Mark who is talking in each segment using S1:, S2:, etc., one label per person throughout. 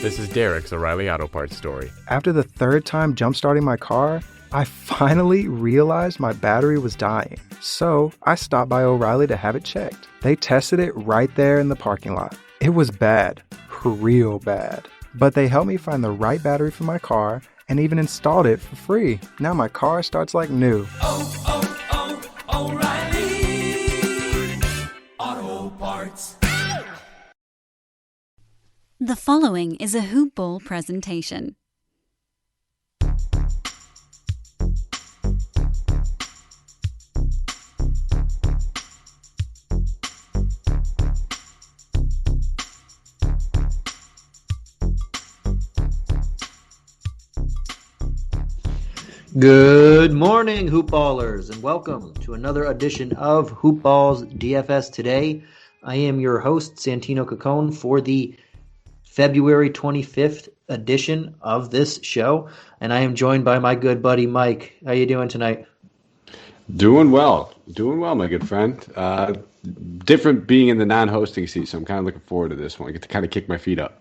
S1: This is Derek's O'Reilly Auto Parts story.
S2: After the third time jump-starting my car, I finally realized my battery was dying. So I stopped by O'Reilly to have it checked. They tested it right there in the parking lot. It was bad, real bad. But they helped me find the right battery for my car and even installed it for free. Now my car starts like new.
S3: O'Reilly Auto Parts.
S4: The following is a Hoop Ball presentation.
S5: Good morning, Hoop Ballers, and welcome to another edition of Hoop Ball's DFS Today. I am your host, Santino Cacone, for the February 25th edition of this show, and I am joined by my good buddy Mike. How you doing tonight?
S6: Doing well, my good friend. Different being in the non-hosting seat, so I'm kind of looking forward to this one. I get to kind of kick my feet up.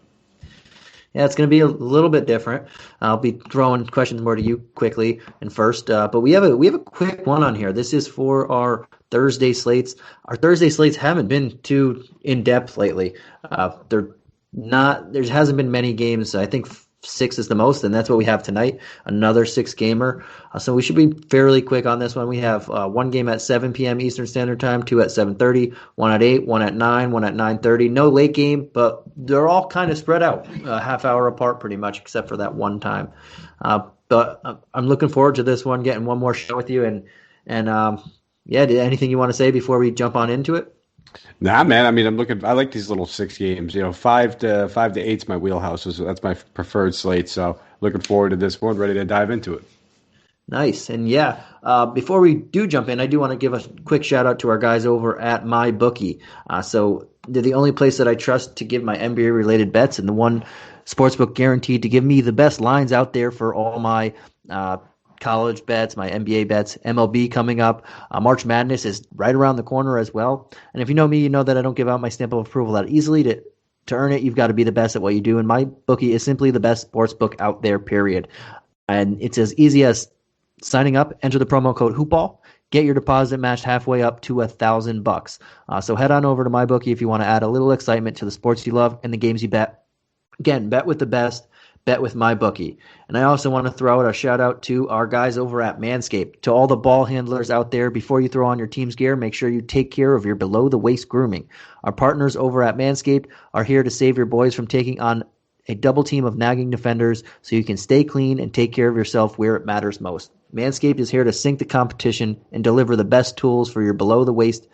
S5: Yeah, it's going to be a little bit different. I'll be throwing questions more to you quickly and first, but we have a quick one on here. This is for our Thursday slates. Our Thursday slates haven't been too in depth lately. There hasn't been many games. I think 6 is the most, and that's what we have tonight. Another 6-gamer. So we should be fairly quick on this one. We have one game at 7 p.m. Eastern Standard Time, 2 at 7:30, 1 at 8, 1 at 9, 1 at 9:30. No late game, but they're all kind of spread out, a half hour apart pretty much, except for that one time. But I'm looking forward to this one, getting one more show with you. And anything you want to say before we jump on into it?
S6: Nah, man. I mean, I like these little 6 games. 5 to 8's my wheelhouse. So that's my preferred slate. So looking forward to this one. Ready to dive into it.
S5: Nice. And before we do jump in, I do want to give a quick shout out to our guys over at MyBookie. So they're the only place that I trust to give my NBA related bets, and the one sportsbook guaranteed to give me the best lines out there for all my college bets, my NBA bets, MLB coming up. March Madness is right around the corner as well. And if you know me, you know that I don't give out my stamp of approval that easily. To earn it, you've got to be the best at what you do. And MyBookie is simply the best sports book out there, period. And it's as easy as signing up, enter the promo code HoopBall, get your deposit matched halfway up to $1,000. So head on over to MyBookie if you want to add a little excitement to the sports you love and the games you bet. Again, bet with the best. Bet with MyBookie. And I also want to throw out a shout out to our guys over at Manscaped. To all the ball handlers out there, before you throw on your team's gear, make sure you take care of your below the waist grooming. Our partners over at Manscaped are here to save your boys from taking on a double team of nagging defenders so you can stay clean and take care of yourself where it matters most. Manscaped is here to sink the competition and deliver the best tools for your below the waist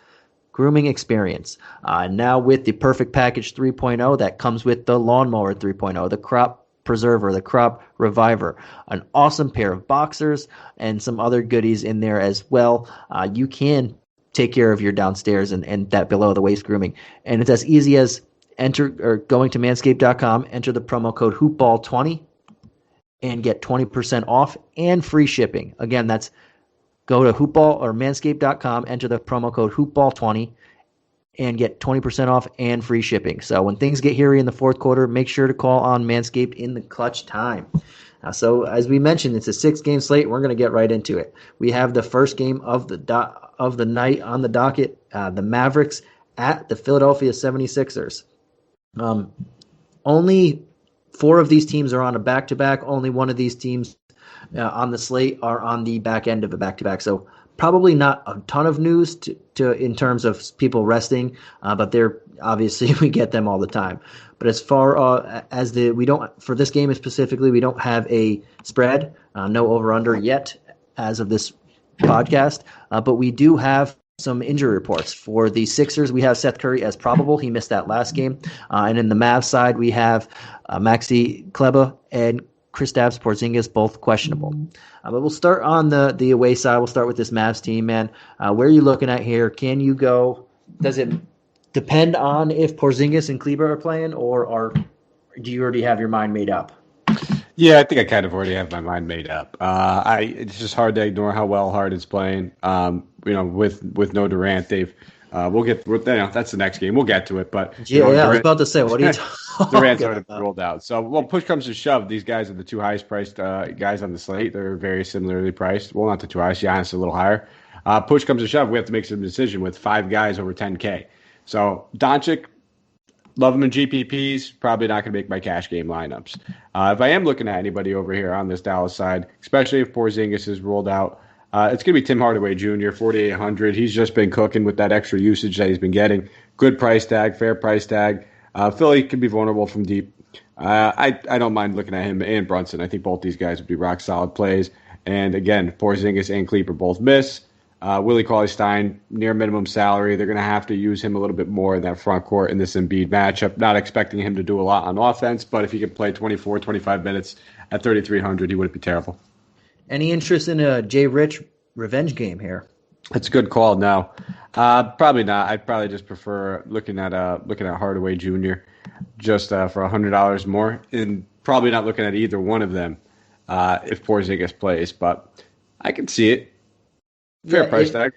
S5: grooming experience. Now with the Perfect Package 3.0 that comes with the Lawnmower 3.0, the Crop Preserver, the Crop Reviver, an awesome pair of boxers, and some other goodies in there as well. You can take care of your downstairs and that below the waist grooming. And it's as easy as going to manscaped.com, enter the promo code HoopBall20 and get 20% off and free shipping. Again, that's go to hoopball or manscaped.com, enter the promo code HoopBall20 and get 20% off and free shipping. So when things get hairy in the fourth quarter, make sure to call on Manscaped in the clutch time. So as we mentioned, it's a 6-game slate. We're going to get right into it. We have the first game of the night on the docket, the Mavericks at the Philadelphia 76ers. Only 4 of these teams are on a back-to-back. Only one of these teams on the slate are on the back end of a back-to-back. So probably not a ton of news to in terms of people resting, but they're obviously we get them all the time. But as far as for this game specifically, we don't have a spread, no over/under yet as of this podcast, but we do have some injury reports. For the Sixers, we have Seth Curry as probable. He missed that last game. And in the Mavs side, we have Maxi Kleber and Kristaps Porzingis, both questionable. But we'll start on the away side. We'll start with this Mavs team, man. Where are you looking at here? Can you go? Does it depend on if Porzingis and Kleber are playing, or do you already have your mind made up?
S6: Yeah, I think I kind of already have my mind made up. It's just hard to ignore how well Harden's playing. With no Durant, they've That's the next game. We'll get to it, but
S5: I was about to say, what are you talking
S6: Durant's
S5: about?
S6: already rolled out. So, push comes to shove. These guys are the two highest priced guys on the slate. They're very similarly priced. Well, not the two highest. Giannis a little higher. Push comes to shove. We have to make some decision with 5 guys over 10K. So, Doncic, love him in GPPs. Probably not going to make my cash game lineups. If I am looking at anybody over here on this Dallas side, especially if Porzingis is rolled out, it's going to be Tim Hardaway Jr., 4,800. He's just been cooking with that extra usage that he's been getting. Good price tag, fair price tag. Philly could be vulnerable from deep. I don't mind looking at him and Brunson. I think both these guys would be rock solid plays. And again, Porzingis and Kleber both miss. Willie Cauley-Stein, near minimum salary. They're going to have to use him a little bit more in that front court in this Embiid matchup. Not expecting him to do a lot on offense, but if he could play 24, 25 minutes at 3,300, he wouldn't be terrible.
S5: Any interest in a Jay Rich revenge game here?
S6: That's a good call. No, probably not. I'd probably just prefer looking at Hardaway Jr. just for $100 more, and probably not looking at either one of them if Porzingis plays. But I can see it. Fair price tag.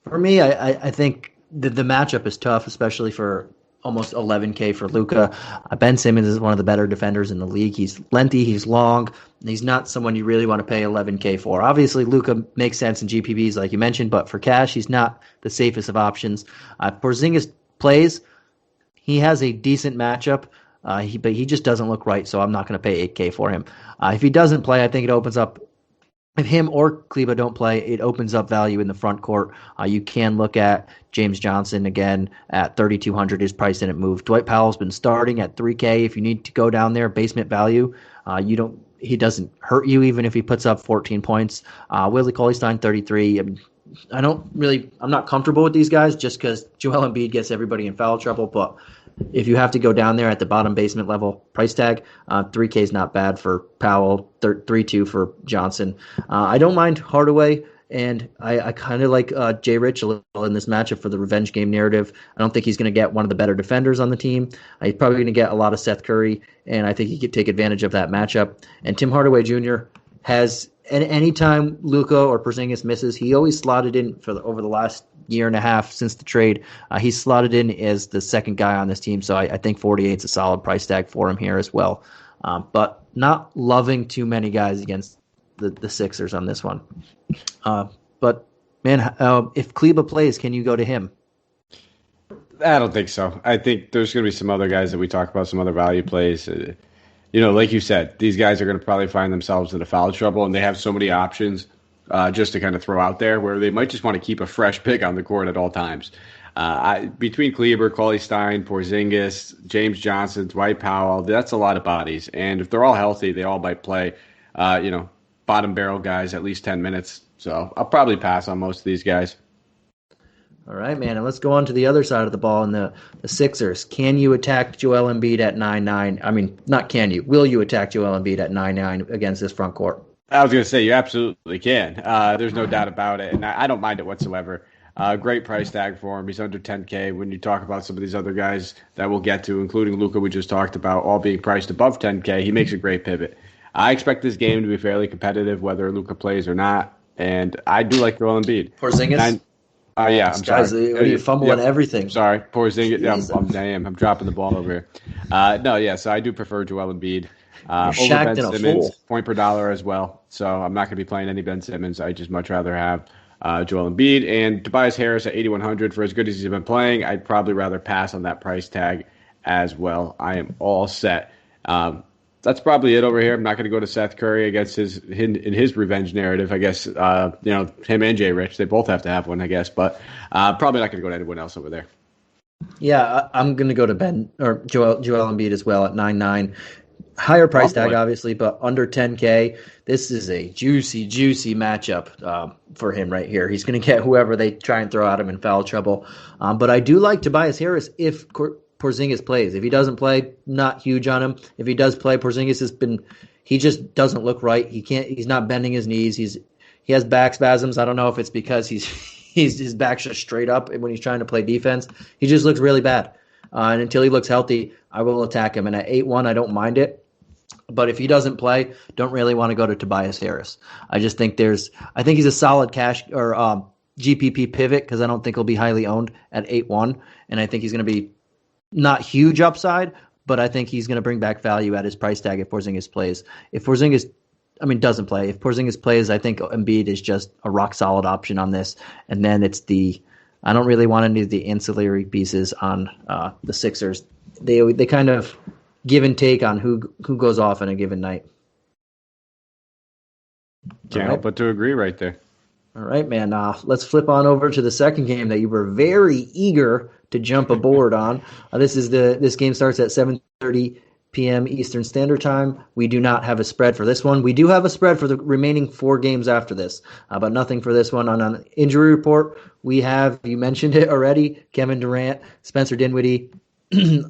S5: For me, I think the matchup is tough, especially for almost 11K for Luka. Ben Simmons is one of the better defenders in the league. He's lengthy, he's long, and he's not someone you really want to pay 11K for. Obviously, Luka makes sense in GPPs, like you mentioned, but for cash, he's not the safest of options. Porzingis plays. He has a decent matchup, but he just doesn't look right, so I'm not going to pay 8K for him. If he doesn't play, I think it opens up. If him or Kleber don't play, it opens up value in the front court. You can look at James Johnson again at 3,200. His price didn't move. Dwight Powell's been starting at 3K. If you need to go down there, basement value, he doesn't hurt you even if he puts up 14 points. Willie Cauley-Stein 33. I mean, I'm not comfortable with these guys just because Joel Embiid gets everybody in foul trouble, but if you have to go down there at the bottom basement level price tag, 3K is not bad for Powell, 3.2 for Johnson. I don't mind Hardaway, and I kind of like Jay Rich a little in this matchup for the revenge game narrative. I don't think he's going to get one of the better defenders on the team. He's probably going to get a lot of Seth Curry, and I think he could take advantage of that matchup. And Tim Hardaway Jr. has anytime Luka or Porzingis misses, he always slotted in over the last year and a half since the trade. He's slotted in as the second guy on this team, so I think 48 is a solid price tag for him here as well. But not loving too many guys against the Sixers on this one. But man, if Kleber plays, can you go to him?
S6: I don't think so. I think there's going to be some other guys that we talk about, some other value plays. Like you said, these guys are going to probably find themselves in a foul trouble, and they have so many options just to kind of throw out there where they might just want to keep a fresh pick on the court at all times. Between Kleber, Cauley-Stein, Porzingis, James Johnson, Dwight Powell, that's a lot of bodies. And if they're all healthy, they all might play, bottom barrel guys at least 10 minutes. So I'll probably pass on most of these guys.
S5: All right, man, and let's go on to the other side of the ball in the Sixers. Can you attack Joel Embiid at 9-9? I mean, not can you. Will you attack Joel Embiid at 9-9 against this front court?
S6: I was going to say you absolutely can. There's no doubt about it, and I don't mind it whatsoever. Great price tag for him. He's under 10K. When you talk about some of these other guys that we'll get to, including Luka we just talked about, all being priced above 10K, he makes a great pivot. I expect this game to be fairly competitive, whether Luka plays or not, and I do like Joel Embiid.
S5: Porzingis?
S6: Yeah, I'm
S5: guys,
S6: sorry.
S5: You're fumbling everything.
S6: Sorry, Porzingis. Yeah, I'm dropping the ball over here. So I do prefer Joel Embiid. Over Ben Simmons, point per dollar as well. So I'm not going to be playing any Ben Simmons. I just much rather have Joel Embiid. And Tobias Harris at 8,100, for as good as he's been playing, I'd probably rather pass on that price tag as well. I am all set. That's probably it over here. I'm not going to go to Seth Curry against his revenge narrative. I guess him and Jay Rich, they both have to have one, I guess. But probably not going to go to anyone else over there.
S5: Yeah, I'm going to go to Joel Embiid as well at 9-9. Higher price tag, obviously, but under 10K. This is a juicy matchup for him right here. He's going to get whoever they try and throw at him in foul trouble. But I do like Tobias Harris if Porzingis plays. If he doesn't play, not huge on him. If he does play, Porzingis he just doesn't look right. He's not bending his knees. He has back spasms. I don't know if it's because his back's just straight up when he's trying to play defense. He just looks really bad. And until he looks healthy, I will attack him. And at 8-1, I don't mind it. But if he doesn't play, don't really want to go to Tobias Harris. I think he's a solid cash or GPP pivot because I don't think he'll be highly owned at 8-1, and I think he's going to be not huge upside, but I think he's going to bring back value at his price tag if Porzingis plays. If Porzingis, doesn't play. If Porzingis plays, I think Embiid is just a rock solid option on this, and then I don't really want any of the ancillary pieces on the Sixers. They kind of give and take on who goes off in a given night.
S6: Can't help but to agree right there.
S5: All right, man. Let's flip on over to the second game that you were very eager to jump aboard on. This game starts at 7:30 p.m. Eastern Standard Time. We do not have a spread for this one. We do have a spread for the remaining 4 games after this, but nothing for this one. On an injury report, we have, you mentioned it already, Kevin Durant, Spencer Dinwiddie,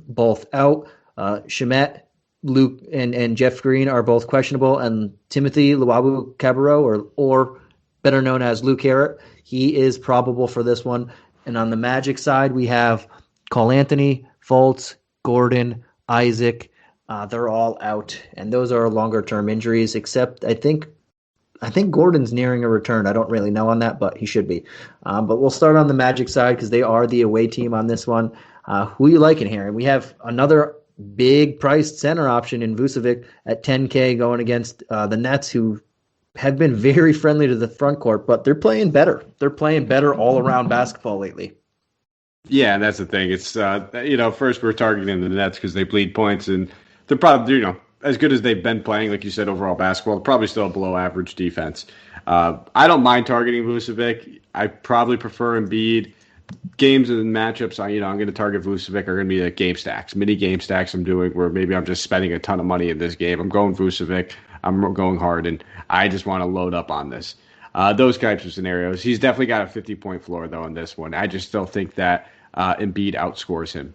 S5: both out. Shamet, Luke, and Jeff Green are both questionable, and Timothy Luwawu-Cabarrot, or better known as Luke Harrett, he is probable for this one. And on the Magic side, we have Cole Anthony, Fultz, Gordon, Isaac. They're all out, and those are longer-term injuries. Except I think Gordon's nearing a return. I don't really know on that, but he should be. But we'll start on the Magic side because they are the away team on this one. Who are you liking here? And we have another big-priced center option in Vucevic at 10K going against the Nets, who have been very friendly to the front court, but they're playing better. They're playing better all-around basketball lately.
S6: Yeah, and that's the thing. It's, first we're targeting the Nets because they bleed points, and they're probably, as good as they've been playing, like you said, overall basketball, they're probably still a below-average defense. I don't mind targeting Vucevic. I probably prefer Embiid. Games and matchups, I'm going to target Vucevic are going to be like game stacks, mini game stacks I'm doing where maybe I'm just spending a ton of money in this game. I'm going Vucevic. I'm going hard, and I just want to load up on this. Those types of scenarios. He's definitely got a 50-point floor, though, in this one. I just still think that Embiid outscores him.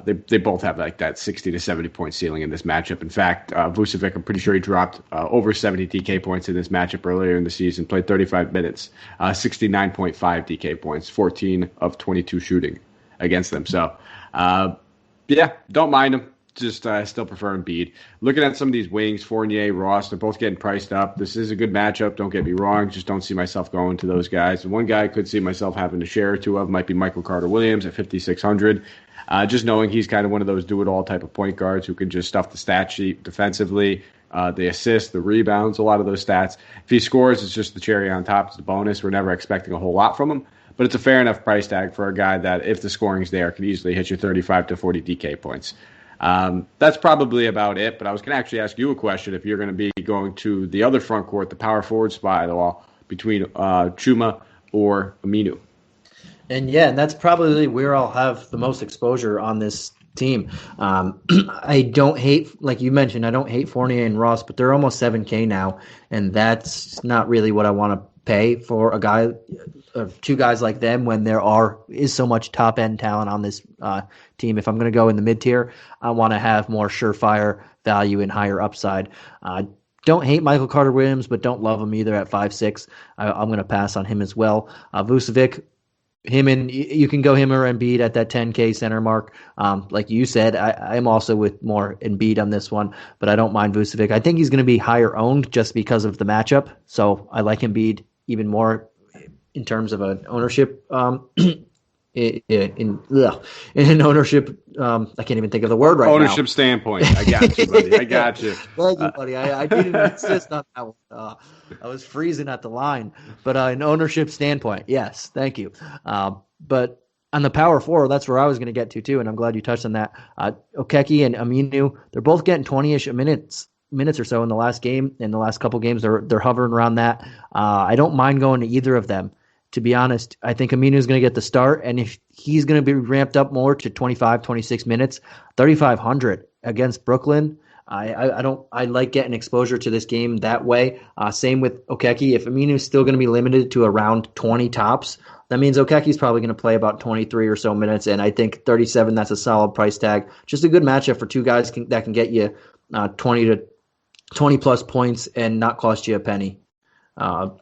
S6: They both have like that 60 to 70-point ceiling in this matchup. In fact, Vucevic, I'm pretty sure he dropped over 70 DK points in this matchup earlier in the season, played 35 minutes, 69.5 DK points, 14 of 22 shooting against them. So, don't mind him. Just still prefer Embiid. Looking at some of these wings, Fournier, Ross, they're both getting priced up. This is a good matchup. Don't get me wrong. Just don't see myself going to those guys. The one guy I could see myself having to share or two of might be Michael Carter-Williams at 5,600. Just knowing he's kind of one of those do-it-all type of point guards who can just stuff the stat sheet defensively, the assists, the rebounds, a lot of those stats. If he scores, it's just the cherry on top. It's the bonus. We're never expecting a whole lot from him. But it's a fair enough price tag for a guy that, if the scoring's there, can easily hit you 35 to 40 DK points. That's probably about it, but I was going to actually ask you a question if you're going to be going to the other front court, the power forward spot at all, between Chuma or Aminu.
S5: And that's probably where I'll have the most exposure on this team. I don't hate, like you mentioned, I don't hate Fournier and Ross, but they're almost 7K now, and that's not really what I want to pay for a guy, two guys like them when there is so much top end talent on this team. If I'm going to go in the mid tier, I want to have more surefire value and higher upside. Don't hate Michael Carter-Williams, but don't love him either at 5'6". I'm going to pass on him as well. Vucevic, you can go him or Embiid at that 10K center mark. Like you said, I'm also with more Embiid on this one, but I don't mind Vucevic. I think he's going to be higher owned just because of the matchup. So I like Embiid even more in terms of an ownership. In ownership, I can't even think of the word right now.
S6: Ownership standpoint. I got you, buddy. I got you.
S5: Thank you, buddy. I didn't insist on that one. I was freezing at the line. But an ownership standpoint, yes, thank you. But on the power forward, that's where I was going to get to too, and I'm glad you touched on that. Okeke and Aminu, they're both getting 20-ish minutes or so in the last game. In the last couple games, they're hovering around that. I don't mind going to either of them. To be honest, I think Aminu is going to get the start, and if he's going to be ramped up more to 25, 26 minutes, 3,500 against Brooklyn, I like getting exposure to this game that way. Same with Okeke. If Aminu is still going to be limited to around 20 tops, that means Okeke's probably going to play about 23 or so minutes, and I think 37, that's a solid price tag. Just a good matchup for two guys that can get you 20 plus points and not cost you a penny.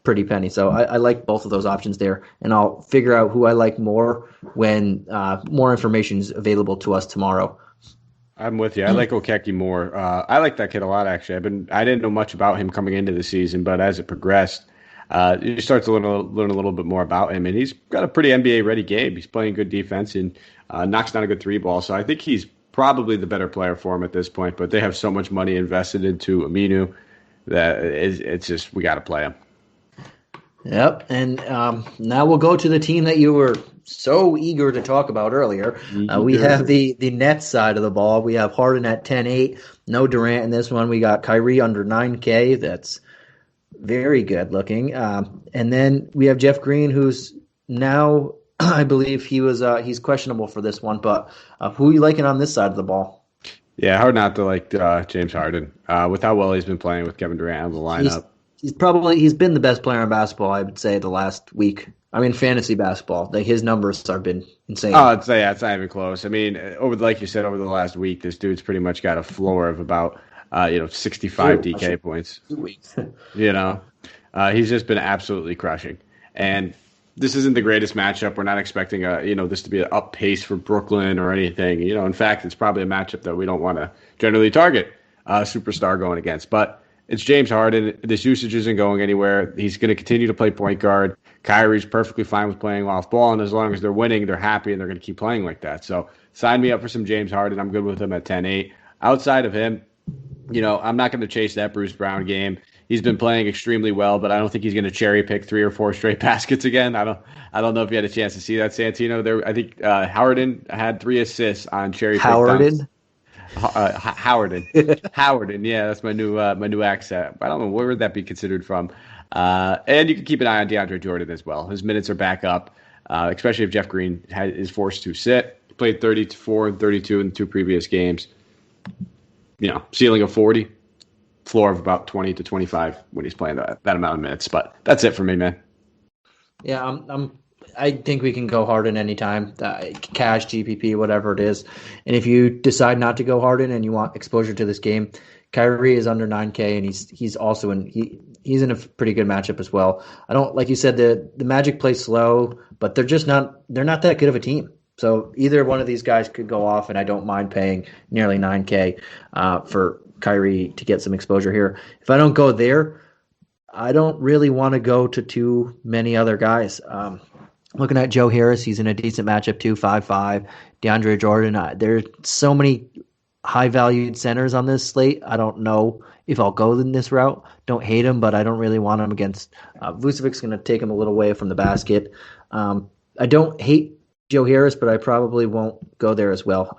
S5: Pretty penny. So I like both of those options there, and I'll figure out who I like more when more information is available to us tomorrow.
S6: I'm with you. I like Okeke more. I like that kid a lot, actually. I didn't know much about him coming into the season, but as it progressed, You start to learn a little bit more about him, and he's got a pretty NBA-ready game. He's playing good defense and knocks down a good three ball. So I think he's probably the better player for him at this point. But they have so much money invested into Aminu that it's just we got to play him.
S5: Yep, and now we'll go to the team that you were so eager to talk about earlier. We have the Nets side of the ball. We have Harden at 10-8. No Durant in this one. We got Kyrie under 9K. That's very good looking. And then we have Jeff Green, who's now, I believe he's questionable for this one. But who are you liking on this side of the ball?
S6: Yeah, hard not to like James Harden. With how well he's been playing with Kevin Durant on the lineup.
S5: He's been the best player in basketball, I would say, the last week. I mean, fantasy basketball. His numbers have been insane.
S6: Oh, it's not even close. I mean, like you said, over the last week, this dude's pretty much got a floor of about 65 DK points. 2 weeks. He's just been absolutely crushing. And this isn't the greatest matchup. We're not expecting this to be an up pace for Brooklyn or anything. In fact, it's probably a matchup that we don't want to generally target a superstar going against. But it's James Harden. This usage isn't going anywhere. He's going to continue to play point guard. Kyrie's perfectly fine with playing off ball, and as long as they're winning, they're happy, and they're going to keep playing like that. So sign me up for some James Harden. I'm good with him at 10-8. Outside of him, I'm not going to chase that Bruce Brown game. He's been playing extremely well, but I don't think he's going to cherry pick 3 or 4 straight baskets again. I don't know if you had a chance to see that, Santino. I think Harden had 3 assists on cherry pick dunks. Howarden, yeah, that's my new accent. I don't know where would that be considered from. And you can keep an eye on DeAndre Jordan as well. His minutes are back up, especially if Jeff Green is forced to sit. He played 34 and 32 in the 2 previous games. Ceiling of 40, floor of about 20 to 25 when he's playing that amount of minutes. But that's it for me, man.
S5: Yeah, I think we can go Harden anytime, cash, GPP, whatever it is. And if you decide not to go Harden and you want exposure to this game, Kyrie is under 9K, and he's also he's in a pretty good matchup as well. I don't, like you said, the Magic play slow, but they're not that good of a team. So either one of these guys could go off, and I don't mind paying nearly 9K for Kyrie to get some exposure here. If I don't go there, I don't really want to go to too many other guys. Looking at Joe Harris, he's in a decent matchup too, 5'5". DeAndre Jordan, there's so many high-valued centers on this slate. I don't know if I'll go in this route. Don't hate him, but I don't really want him against Vucevic's going to take him a little way from the basket. I don't hate Joe Harris, but I probably won't go there as well.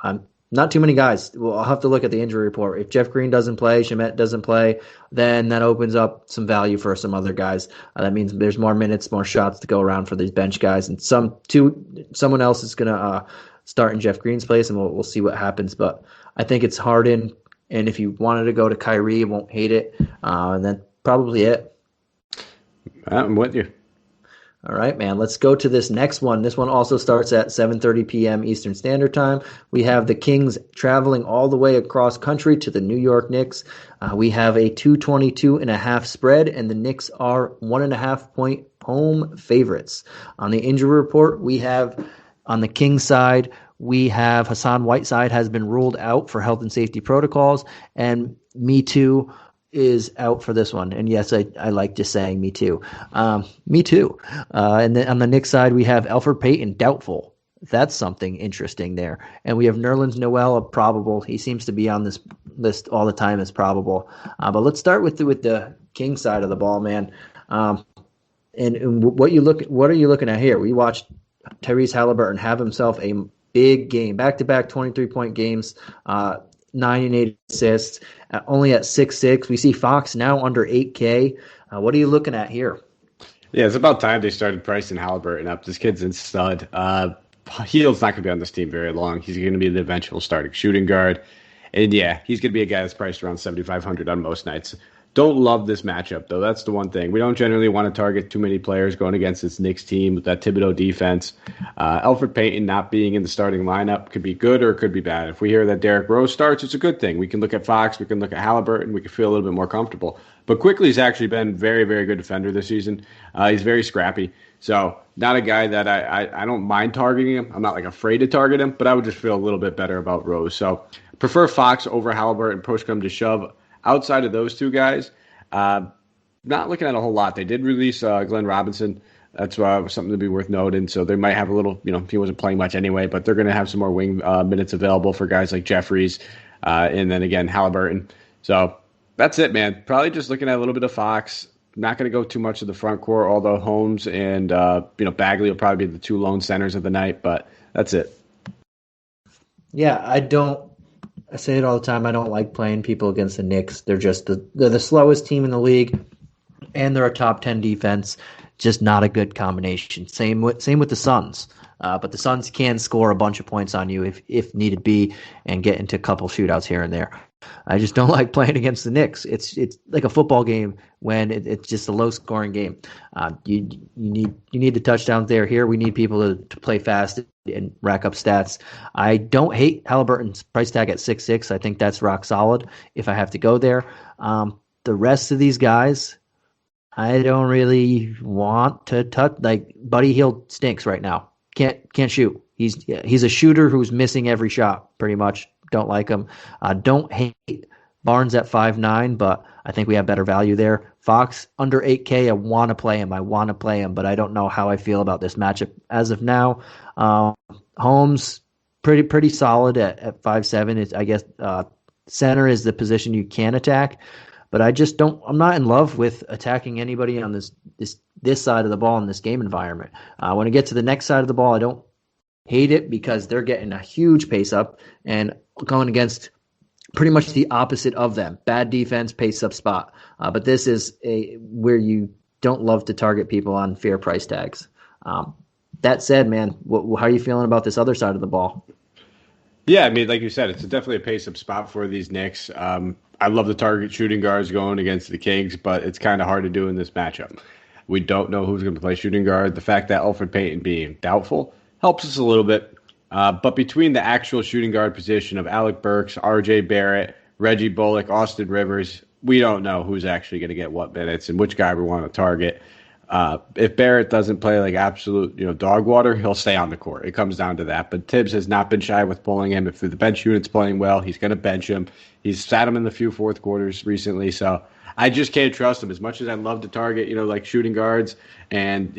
S5: Not too many guys. Well, I'll have to look at the injury report. If Jeff Green doesn't play, Shamet doesn't play, then that opens up some value for some other guys. That means there's more minutes, more shots to go around for these bench guys, and someone else is going to start in Jeff Green's place, and we'll see what happens. But I think it's Harden, and if you wanted to go to Kyrie, you won't hate it, and then probably it.
S6: I'm with you.
S5: All right, man, let's go to this next one. This one also starts at 7:30 p.m. Eastern Standard Time. We have the Kings traveling all the way across country to the New York Knicks. We have a 222.5 spread, and the Knicks are 1.5 point home favorites. On the injury report, we have on the Kings side, we have Hassan Whiteside has been ruled out for health and safety protocols, and Me Too is out for this one. And yes, I like just saying me too. Me too. And then on the Knicks side, we have Elfrid Payton, doubtful. That's something interesting there. And we have Nerlens Noel, probable. He seems to be on this list all the time as probable. But let's start with the King side of the ball, man. And what are you looking at here? We watched Tyrese Halliburton have himself a big game, back-to-back 23-point games, 9 and 8 assists, only at 6'6". We see Fox now under 8K. What are you looking at here?
S6: Yeah, it's about time they started pricing Halliburton up. This kid's a stud. Heald's not going to be on this team very long. He's going to be the eventual starting shooting guard. And yeah, he's going to be a guy that's priced around 7,500 on most nights. Don't love this matchup, though. That's the one thing. We don't generally want to target too many players going against this Knicks team with that Thibodeau defense. Elfrid Payton not being in the starting lineup could be good or it could be bad. If we hear that Derrick Rose starts, it's a good thing. We can look at Fox, we can look at Halliburton, we can feel a little bit more comfortable. But Quickly's actually been very, very good defender this season. He's very scrappy. So not a guy that I don't mind targeting him. I'm not afraid to target him, but I would just feel a little bit better about Rose. So prefer Fox over Halliburton, push come to shove. Outside of those two guys, not looking at a whole lot. They did release Glenn Robinson. That's something to be worth noting. So they might have a little, he wasn't playing much anyway, but they're going to have some more wing minutes available for guys like Jeffries, and then again Halliburton. So that's it, man. Probably just looking at a little bit of Fox. Not going to go too much of the front court, although Holmes and Bagley will probably be the two lone centers of the night. But that's it.
S5: Yeah, I say it all the time. I don't like playing people against the Knicks. They're the slowest team in the league, and they're a top 10 defense. Just not a good combination. Same with the Suns. But the Suns can score a bunch of points on you if needed be, and get into a couple shootouts here and there. I just don't like playing against the Knicks. It's like a football game when it's just a low scoring game. You need the touchdowns there. Here we need people to play fast and rack up stats. I don't hate Halliburton's price tag at 6'6". I think that's rock solid if I have to go there. The rest of these guys, I don't really want to touch. Like Buddy Hield stinks right now. Can't shoot. He's a shooter who's missing every shot pretty much. Don't like him. Don't hate Barnes at 5'9", but I think we have better value there. Fox under 8K. I want to play him, but I don't know how I feel about this matchup as of now. Holmes pretty solid at 5'7". I guess center is the position you can attack, but I'm not in love with attacking anybody on this side of the ball in this game environment. When I get to the next side of the ball, I don't hate it because they're getting a huge pace up and going against pretty much the opposite of them. Bad defense, pace up spot. But this is where you don't love to target people on fair price tags. That said, man, how are you feeling about this other side of the ball?
S6: Yeah, I mean, like you said, it's definitely a pace up spot for these Knicks. I love the target shooting guards going against the Kings, but it's kind of hard to do in this matchup. We don't know who's going to play shooting guard. The fact that Elfrid Payton being doubtful helps us a little bit. But between the actual shooting guard position of Alec Burks, R.J. Barrett, Reggie Bullock, Austin Rivers, we don't know who's actually going to get what minutes and which guy we want to target. If Barrett doesn't play like absolute, dog water, he'll stay on the court. It comes down to that. But Tibbs has not been shy with pulling him. If the bench unit's playing well, he's going to bench him. He's sat him in the few fourth quarters recently. So I just can't trust him. As much as I love to target, like shooting guards and,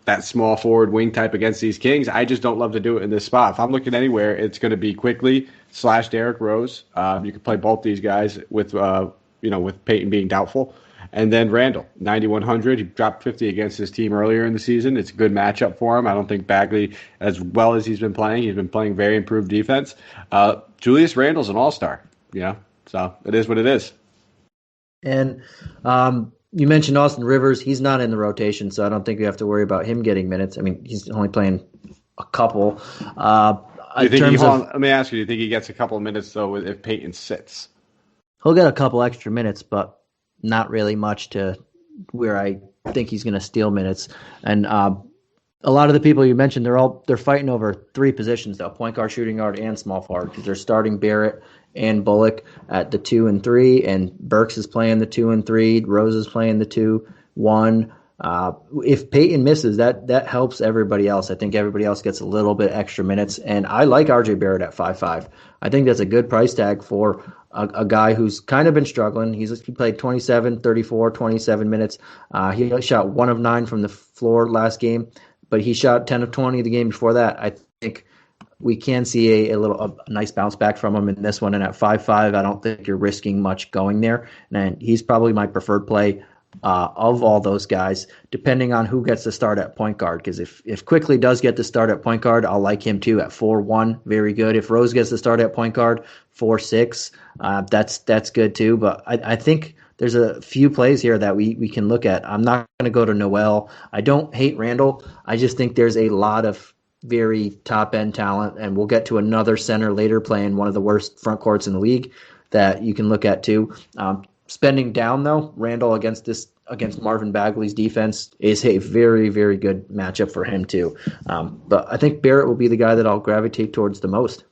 S6: that small forward wing type against these Kings, I just don't love to do it in this spot. If I'm looking anywhere, it's going to be Quickly / Derrick Rose. You can play both these guys with Peyton being doubtful. And then Randall, 9,100. He dropped 50 against his team earlier in the season. It's a good matchup for him. I don't think Bagley, as well as he's been playing very improved defense. Julius Randle's an all-star, so it is what it is.
S5: And you mentioned Austin Rivers. He's not in the rotation, so I don't think we have to worry about him getting minutes. I mean, he's only playing a couple.
S6: Let me ask you, do you think he gets a couple of minutes, though, if Peyton sits?
S5: He'll get a couple extra minutes, but not really much to where I think he's going to steal minutes. And a lot of the people you mentioned, they're fighting over three positions, though: point guard, shooting guard, and small forward, because they're starting Barrett and Bullock at the 2 and 3, and Burks is playing the 2 and 3. Rose is playing the 2-1. If Peyton misses, that helps everybody else. I think everybody else gets a little bit extra minutes, and I like RJ Barrett at 5'5". I think that's a good price tag for a guy who's kind of been struggling. He played 27, 34, 27 minutes. He shot 1 of 9 from the floor last game, but he shot 10 of 20 the game before that. I think we can see a nice bounce back from him in this one. And at 5'5", I don't think you're risking much going there. And he's probably my preferred play of all those guys, depending on who gets the start at point guard. Because if Quickly does get the start at point guard, I'll like him too at 4-1. Very good. If Rose gets the start at point guard, 4-6, that's good too. But I think there's a few plays here that we can look at. I'm not going to go to Noel. I don't hate Randall. I just think there's a lot of very top-end talent, and we'll get to another center later playing one of the worst front courts in the league that you can look at too. Spending down, though, Randall against Marvin Bagley's defense is a very, very good matchup for him too. But I think Barrett will be the guy that I'll gravitate towards the most.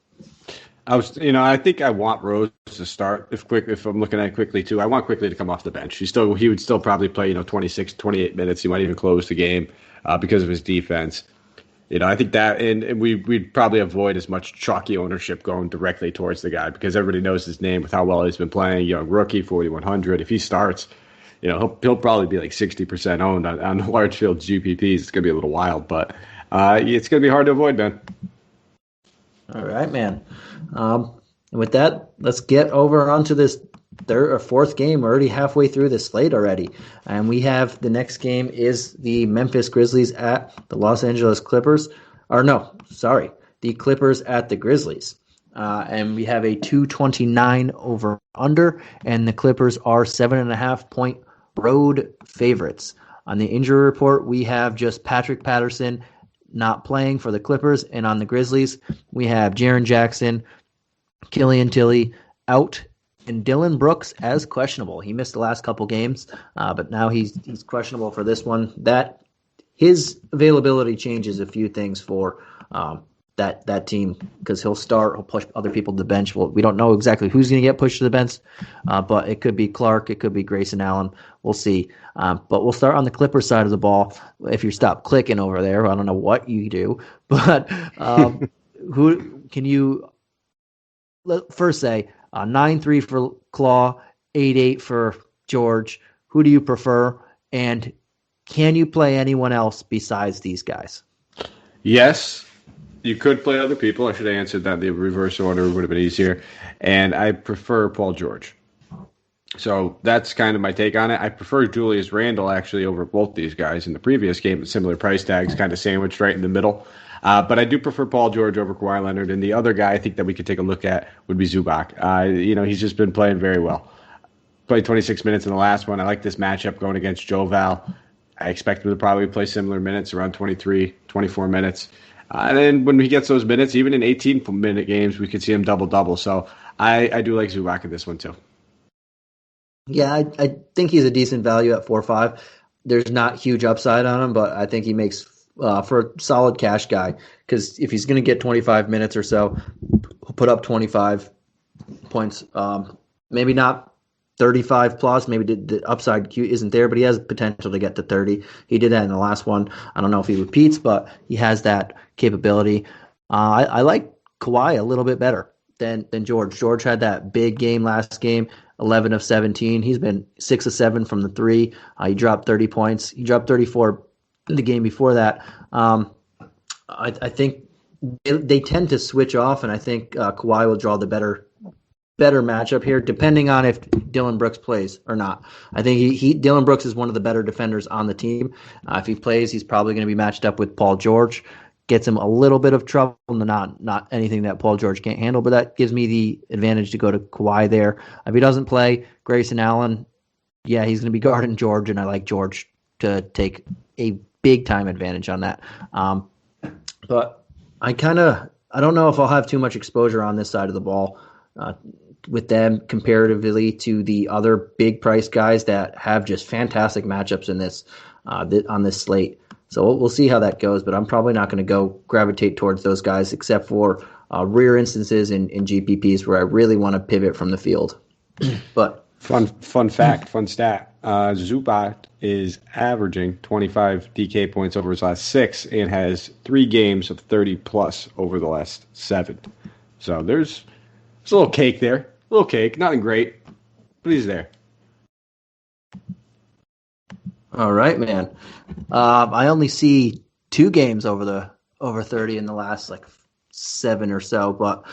S6: I think I want Rose to start if I'm looking at it Quickly too. I want Quickly to come off the bench. He would still probably play 26, 28 minutes. He might even close the game because of his defense. I think that, and we'd probably avoid as much chalky ownership going directly towards the guy because everybody knows his name with how well he's been playing. Young rookie, 4,100. If he starts, he'll probably be like 60% owned on large field GPPs. It's going to be a little wild, but it's going to be hard to avoid, man.
S5: All right, man. And with that, let's get over onto this third or fourth game. We're already halfway through the slate already. And we have the next game is the Memphis Grizzlies at the Los Angeles Clippers. The Clippers at the Grizzlies. And we have a 229 over under, and the Clippers are 7.5-point road favorites. On the injury report, we have just Patrick Patterson not playing for the Clippers, and on the Grizzlies, we have Jaren Jackson, Killian Tilly out, and Dylan Brooks as questionable. He missed the last couple games, but now he's questionable for this one. That his availability changes a few things for that team, because he'll push other people to the bench. Well, we don't know exactly who's going to get pushed to the bench, but it could be Clark, it could be Grayson Allen. We'll see. But we'll start on the Clippers side of the ball. If you stop clicking over there, I don't know what you do, but who can you first say 9-3 for Claw, 8-8 for George? Who do you prefer, and can you play anyone else besides these guys?
S6: Yes. You could play other people. I should have answered that. The reverse order would have been easier. And I prefer Paul George. So that's kind of my take on it. I prefer Julius Randle actually over both these guys in the previous game with similar price tags, kind of sandwiched right in the middle. But I do prefer Paul George over Kawhi Leonard. And the other guy I think that we could take a look at would be Zubac. He's just been playing very well. Played 26 minutes in the last one. I like this matchup going against Joe Val. I expect him to probably play similar minutes, around 23, 24 minutes. And then when he gets those minutes, even in 18-minute games, we could see him double-double. So I do like Zubac in this one too.
S5: Yeah, I think he's a decent value at 4.5. There's not huge upside on him, but I think he makes for a solid cash guy, because if he's going to get 25 minutes or so, he'll put up 25 points. Maybe not 35 plus, maybe the upside isn't there, but he has potential to get to 30. He did that in the last one. I don't know if he repeats, but he has that capability. I like Kawhi a little bit better than George. George had that big game last game, 11 of 17. He's been 6 of 7 from the three. He dropped 30 points. He dropped 34 in the game before that. I think they tend to switch off, and I think Kawhi will draw the better matchup here, depending on if Dylan Brooks plays or not. I think Dylan Brooks is one of the better defenders on the team. If he plays, he's probably going to be matched up with Paul George. Gets him a little bit of trouble, not anything that Paul George can't handle, but that gives me the advantage to go to Kawhi there. If he doesn't play, Grayson Allen, yeah, he's going to be guarding George, and I like George to take a big-time advantage on that. But I don't know if I'll have too much exposure on this side of the ball with them comparatively to the other big price guys that have just fantastic matchups in this on this slate. So we'll see how that goes, but I'm probably not going to go gravitate towards those guys except for rare instances in GPPs where I really want to pivot from the field. But
S6: fun fact, fun stat. Zubac is averaging 25 DK points over his last 6 and has 3 games of 30 plus over the last 7. So there's a little cake there. A little cake. Nothing great, but he's there.
S5: All right, man. I only see 2 games over 30 in the last 7 or so, but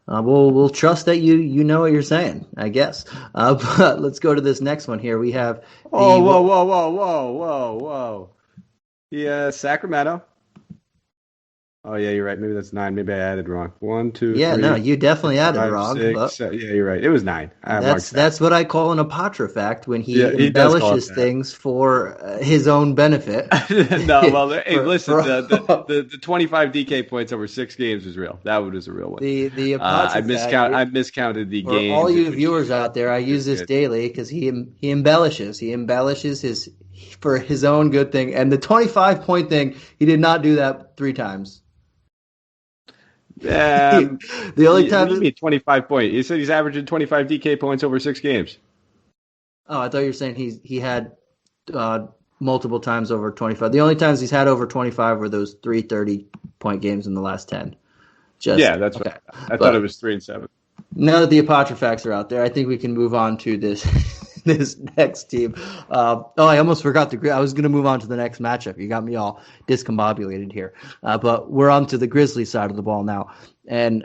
S5: we'll trust that you know what you're saying, I guess. But let's go to this next one here. We have
S6: whoa. Yeah, Sacramento. Oh, yeah, you're right. Maybe that's 9. Maybe I added wrong. 1, 2,
S5: yeah,
S6: 3,
S5: no, you definitely added
S6: 5,
S5: wrong.
S6: 6, 7. Yeah, you're right. It was 9.
S5: That's what I call an apotrophact when he embellishes things for his own benefit.
S6: No, well, hey, listen, the 25 DK points over 6 games was real. That one was a real one.
S5: The
S6: I miscounted the game.
S5: For all you viewers out there, I use this daily because he embellishes. He embellishes for his own good thing. And the 25-point thing, he did not do that 3 times. The only time.
S6: What do you mean 25 points? You said he's averaging 25 DK points over 6 games.
S5: Oh, I thought you were saying he had multiple times over 25. The only times he's had over 25 were those 3 30-point games in the last 10.
S6: That's okay. Right. I thought it was 3 and 7.
S5: Now that the apotrophacts are out there, I think we can move on to this this next team. I almost forgot I was going to move on to the next matchup. You got me all discombobulated here. But we're on to the Grizzlies side of the ball now. And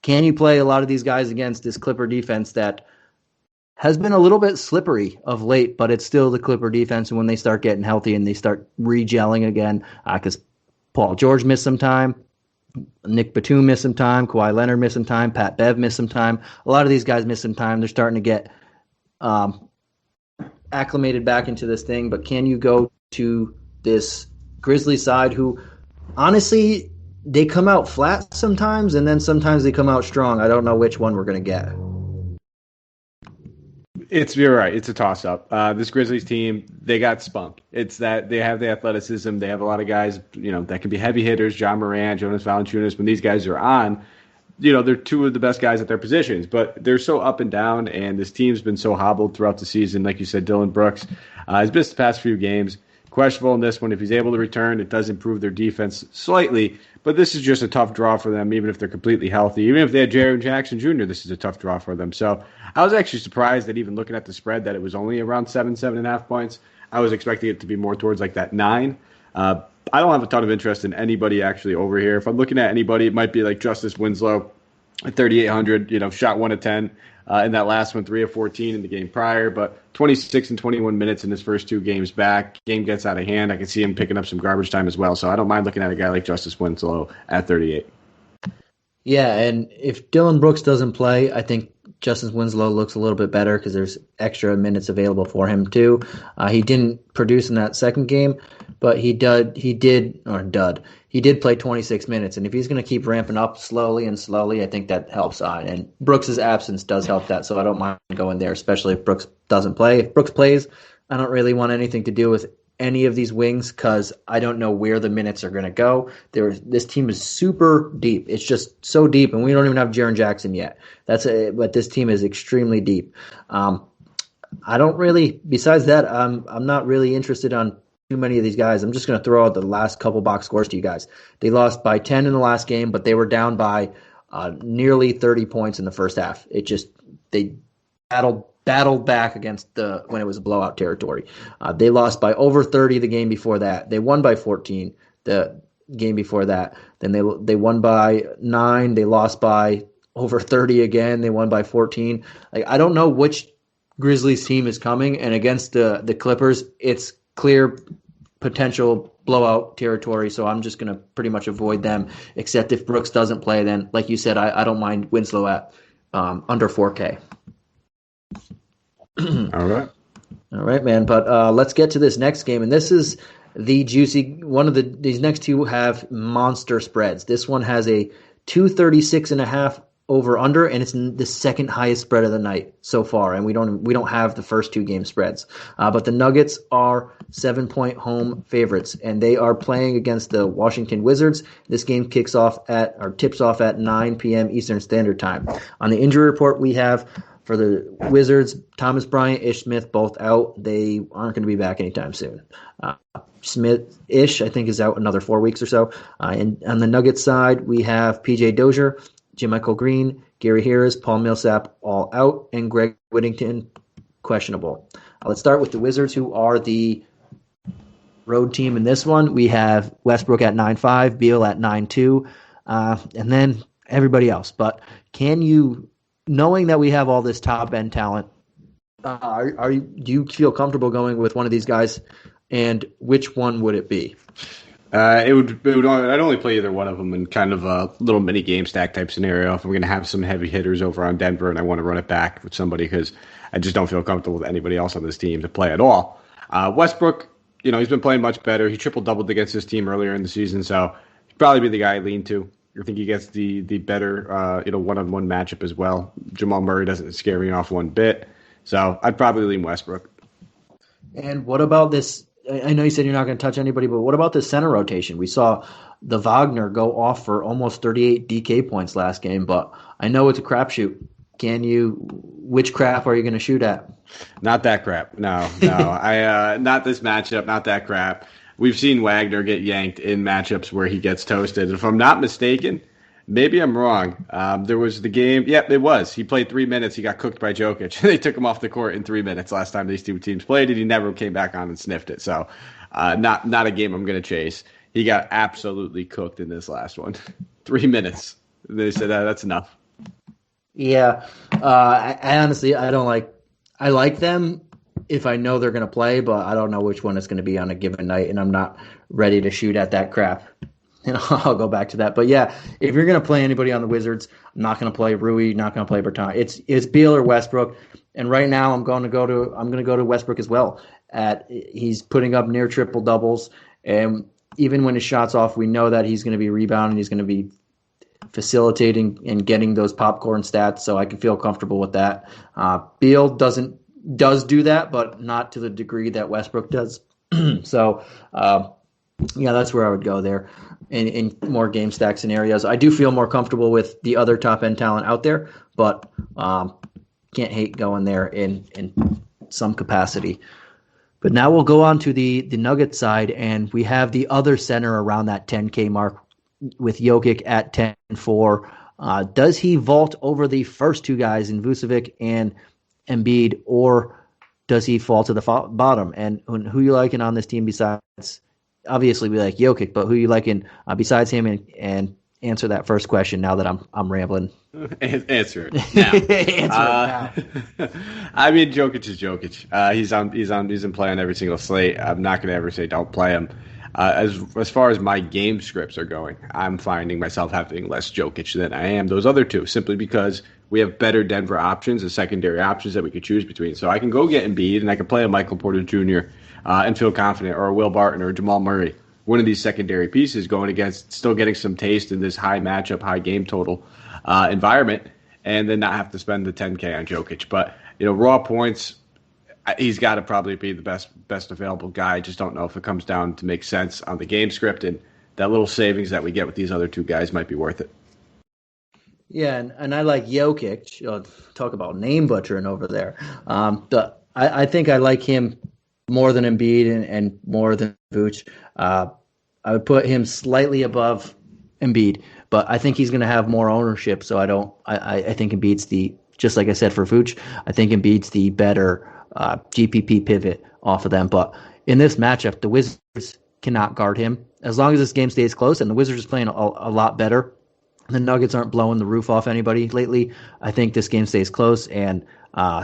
S5: can you play a lot of these guys against this Clipper defense that has been a little bit slippery of late, but it's still the Clipper defense. And when they start getting healthy and they start regelling again, because Paul George missed some time, Nick Batum missed some time, Kawhi Leonard missed some time, Pat Bev missed some time. A lot of these guys missed some time. They're starting to get acclimated back into this thing. But can you go to this Grizzlies side who, honestly, they come out flat sometimes, and then sometimes they come out strong. I don't know which one we're going to get.
S6: You're right. It's a toss-up. This Grizzlies team, they got spunk. It's that they have the athleticism. They have a lot of guys, that can be heavy hitters. John Moran, Jonas Valanciunas. When these guys are on, they're two of the best guys at their positions. But they're so up and down, and this team's been so hobbled throughout the season. Like you said, Dylan Brooks has missed the past few games. Questionable in this one. If he's able to return, it does improve their defense slightly. But this is just a tough draw for them, even if they're completely healthy. Even if they had Jaren Jackson Jr., this is a tough draw for them. So I was actually surprised that even looking at the spread that it was only around 7.5 points. I was expecting it to be more towards like that 9. I don't have a ton of interest in anybody actually over here. If I'm looking at anybody, it might be like Justice Winslow at 3,800, shot 1 of 10. In that last one, 3 of 14 in the game prior, but 26 and 21 minutes in his first 2 games back. Game gets out of hand. I can see him picking up some garbage time as well, so I don't mind looking at a guy like Justice Winslow at 38.
S5: Yeah, and if Dylan Brooks doesn't play, I think Justice Winslow looks a little bit better because there's extra minutes available for him too. He didn't produce in that second game, but he did play 26 minutes. And if he's going to keep ramping up slowly, I think that helps. And Brooks' absence does help that, so I don't mind going there, especially if Brooks doesn't play. If Brooks plays, I don't really want anything to do with any of these wings because I don't know where the minutes are going to go. This team is super deep. It's just so deep, and we don't even have Jaren Jackson yet. But this team is extremely deep. I don't really. Besides that, I'm not really interested on too many of these guys. I'm just going to throw out the last couple box scores to you guys. They lost by 10 in the last game, but they were down by nearly 30 points in the first half. They battled back against when it was a blowout territory. They lost by over 30 the game before that. They won by 14 the game before that. Then they won by 9. They lost by over 30 again. They won by 14. I don't know which Grizzlies team is coming, and against the Clippers, it's clear potential blowout territory, so I'm just going to pretty much avoid them, except if Brooks doesn't play, then, like you said, I don't mind Winslow at under 4K.
S6: All
S5: right, man, but let's get to this next game, and this is the juicy one. These next two have monster spreads. This one has a 236.5 over under, and it's the second highest spread of the night so far, and we don't have the first 2 game spreads. But the Nuggets are 7-point home favorites, and they are playing against the Washington Wizards. This game tips off at 9 p.m. Eastern Standard Time. On the injury report, we have for the Wizards, Thomas Bryant, Ish Smith, both out. They aren't going to be back anytime soon. Ish, I think, is out another 4 weeks or so. And on the Nuggets side, we have PJ Dozier, Jim Michael Green, Gary Harris, Paul Millsap, all out, and Greg Whittington, questionable. Let's start with the Wizards, who are the road team in this one. We have Westbrook at 9.5, Beal at 9.2, and then everybody else. But can you, knowing that we have all this top-end talent, do you feel comfortable going with one of these guys, and which one would it be?
S6: I'd only play either one of them in kind of a little mini game stack type scenario. If I'm going to have some heavy hitters over on Denver and I want to run it back with somebody because I just don't feel comfortable with anybody else on this team to play at all. Westbrook, he's been playing much better. He triple-doubled against his team earlier in the season, so he'd probably be the guy I lean to. I think he gets the better one-on-one matchup as well. Jamal Murray doesn't scare me off one bit, so I'd probably lean Westbrook.
S5: And what about this? I know you said you're not going to touch anybody, but what about the center rotation? We saw the Wagner go off for almost 38 DK points last game, but I know it's a crapshoot. Which crap are you going to shoot at?
S6: Not that crap. No. Not this matchup, not that crap. We've seen Wagner get yanked in matchups where he gets toasted. If I'm not mistaken, Maybe I'm wrong. There was the game. Yep, it was. He played 3 minutes. He got cooked by Jokic. They took him off the court in 3 minutes last time these two teams played, and he never came back on and sniffed it. So not a game I'm going to chase. He got absolutely cooked in this last one. 3 minutes. They said that's enough.
S5: Yeah. I honestly, I like them if I know they're going to play, but I don't know which one it's going to be on a given night, and I'm not ready to shoot at that crap. And I'll go back to that. But yeah, if you're going to play anybody on the Wizards, I'm not going to play Rui, not going to play Bertans. It's Beal or Westbrook. And right now I'm going to go to Westbrook as well. He's putting up near triple doubles, and even when his shot's off, we know that he's going to be rebounding, he's going to be facilitating and getting those popcorn stats, so I can feel comfortable with that. Beal does do that, but not to the degree that Westbrook does. So yeah, that's where I would go there in more game stack scenarios. I do feel more comfortable with the other top end talent out there, but can't hate going there in some capacity. But now we'll go on to the Nuggets side, and we have the other center around that 10K mark with Jokic at 10-4. Does he vault over the first two guys in Vucevic and Embiid, or does he fall to the bottom? And who you liking on this team besides? Obviously, we like Jokic, but who you liking besides him? And answer that first question now that I'm rambling.
S6: Answer it now.
S5: Answer it now.
S6: I mean, Jokic is Jokic. He's in play on every single slate. I'm not going to ever say don't play him. As far as my game scripts are going, I'm finding myself having less Jokic than I am those other two, simply because we have better Denver options and secondary options that we could choose between. So I can go get Embiid, and I can play a Michael Porter Jr. And feel confident, or a Will Barton or Jamal Murray. One of these secondary pieces going against, still getting some taste in this high matchup, high game total environment, and then not have to spend the 10K on Jokic. But raw points, he's got to probably be the best available guy. I just don't know if it comes down to make sense on the game script, and that little savings that we get with these other two guys might be worth it.
S5: Yeah, and I like Jokic. Talk about name butchering over there. I think I like him more than Embiid and more than Vooch. I would put him slightly above Embiid, but I think he's going to have more ownership. So I think Embiid's just like I said for Vooch, I think Embiid's the better GPP pivot off of them. But in this matchup, the Wizards cannot guard him as long as this game stays close. And the Wizards is playing a lot better. The Nuggets aren't blowing the roof off anybody lately. I think this game stays close, and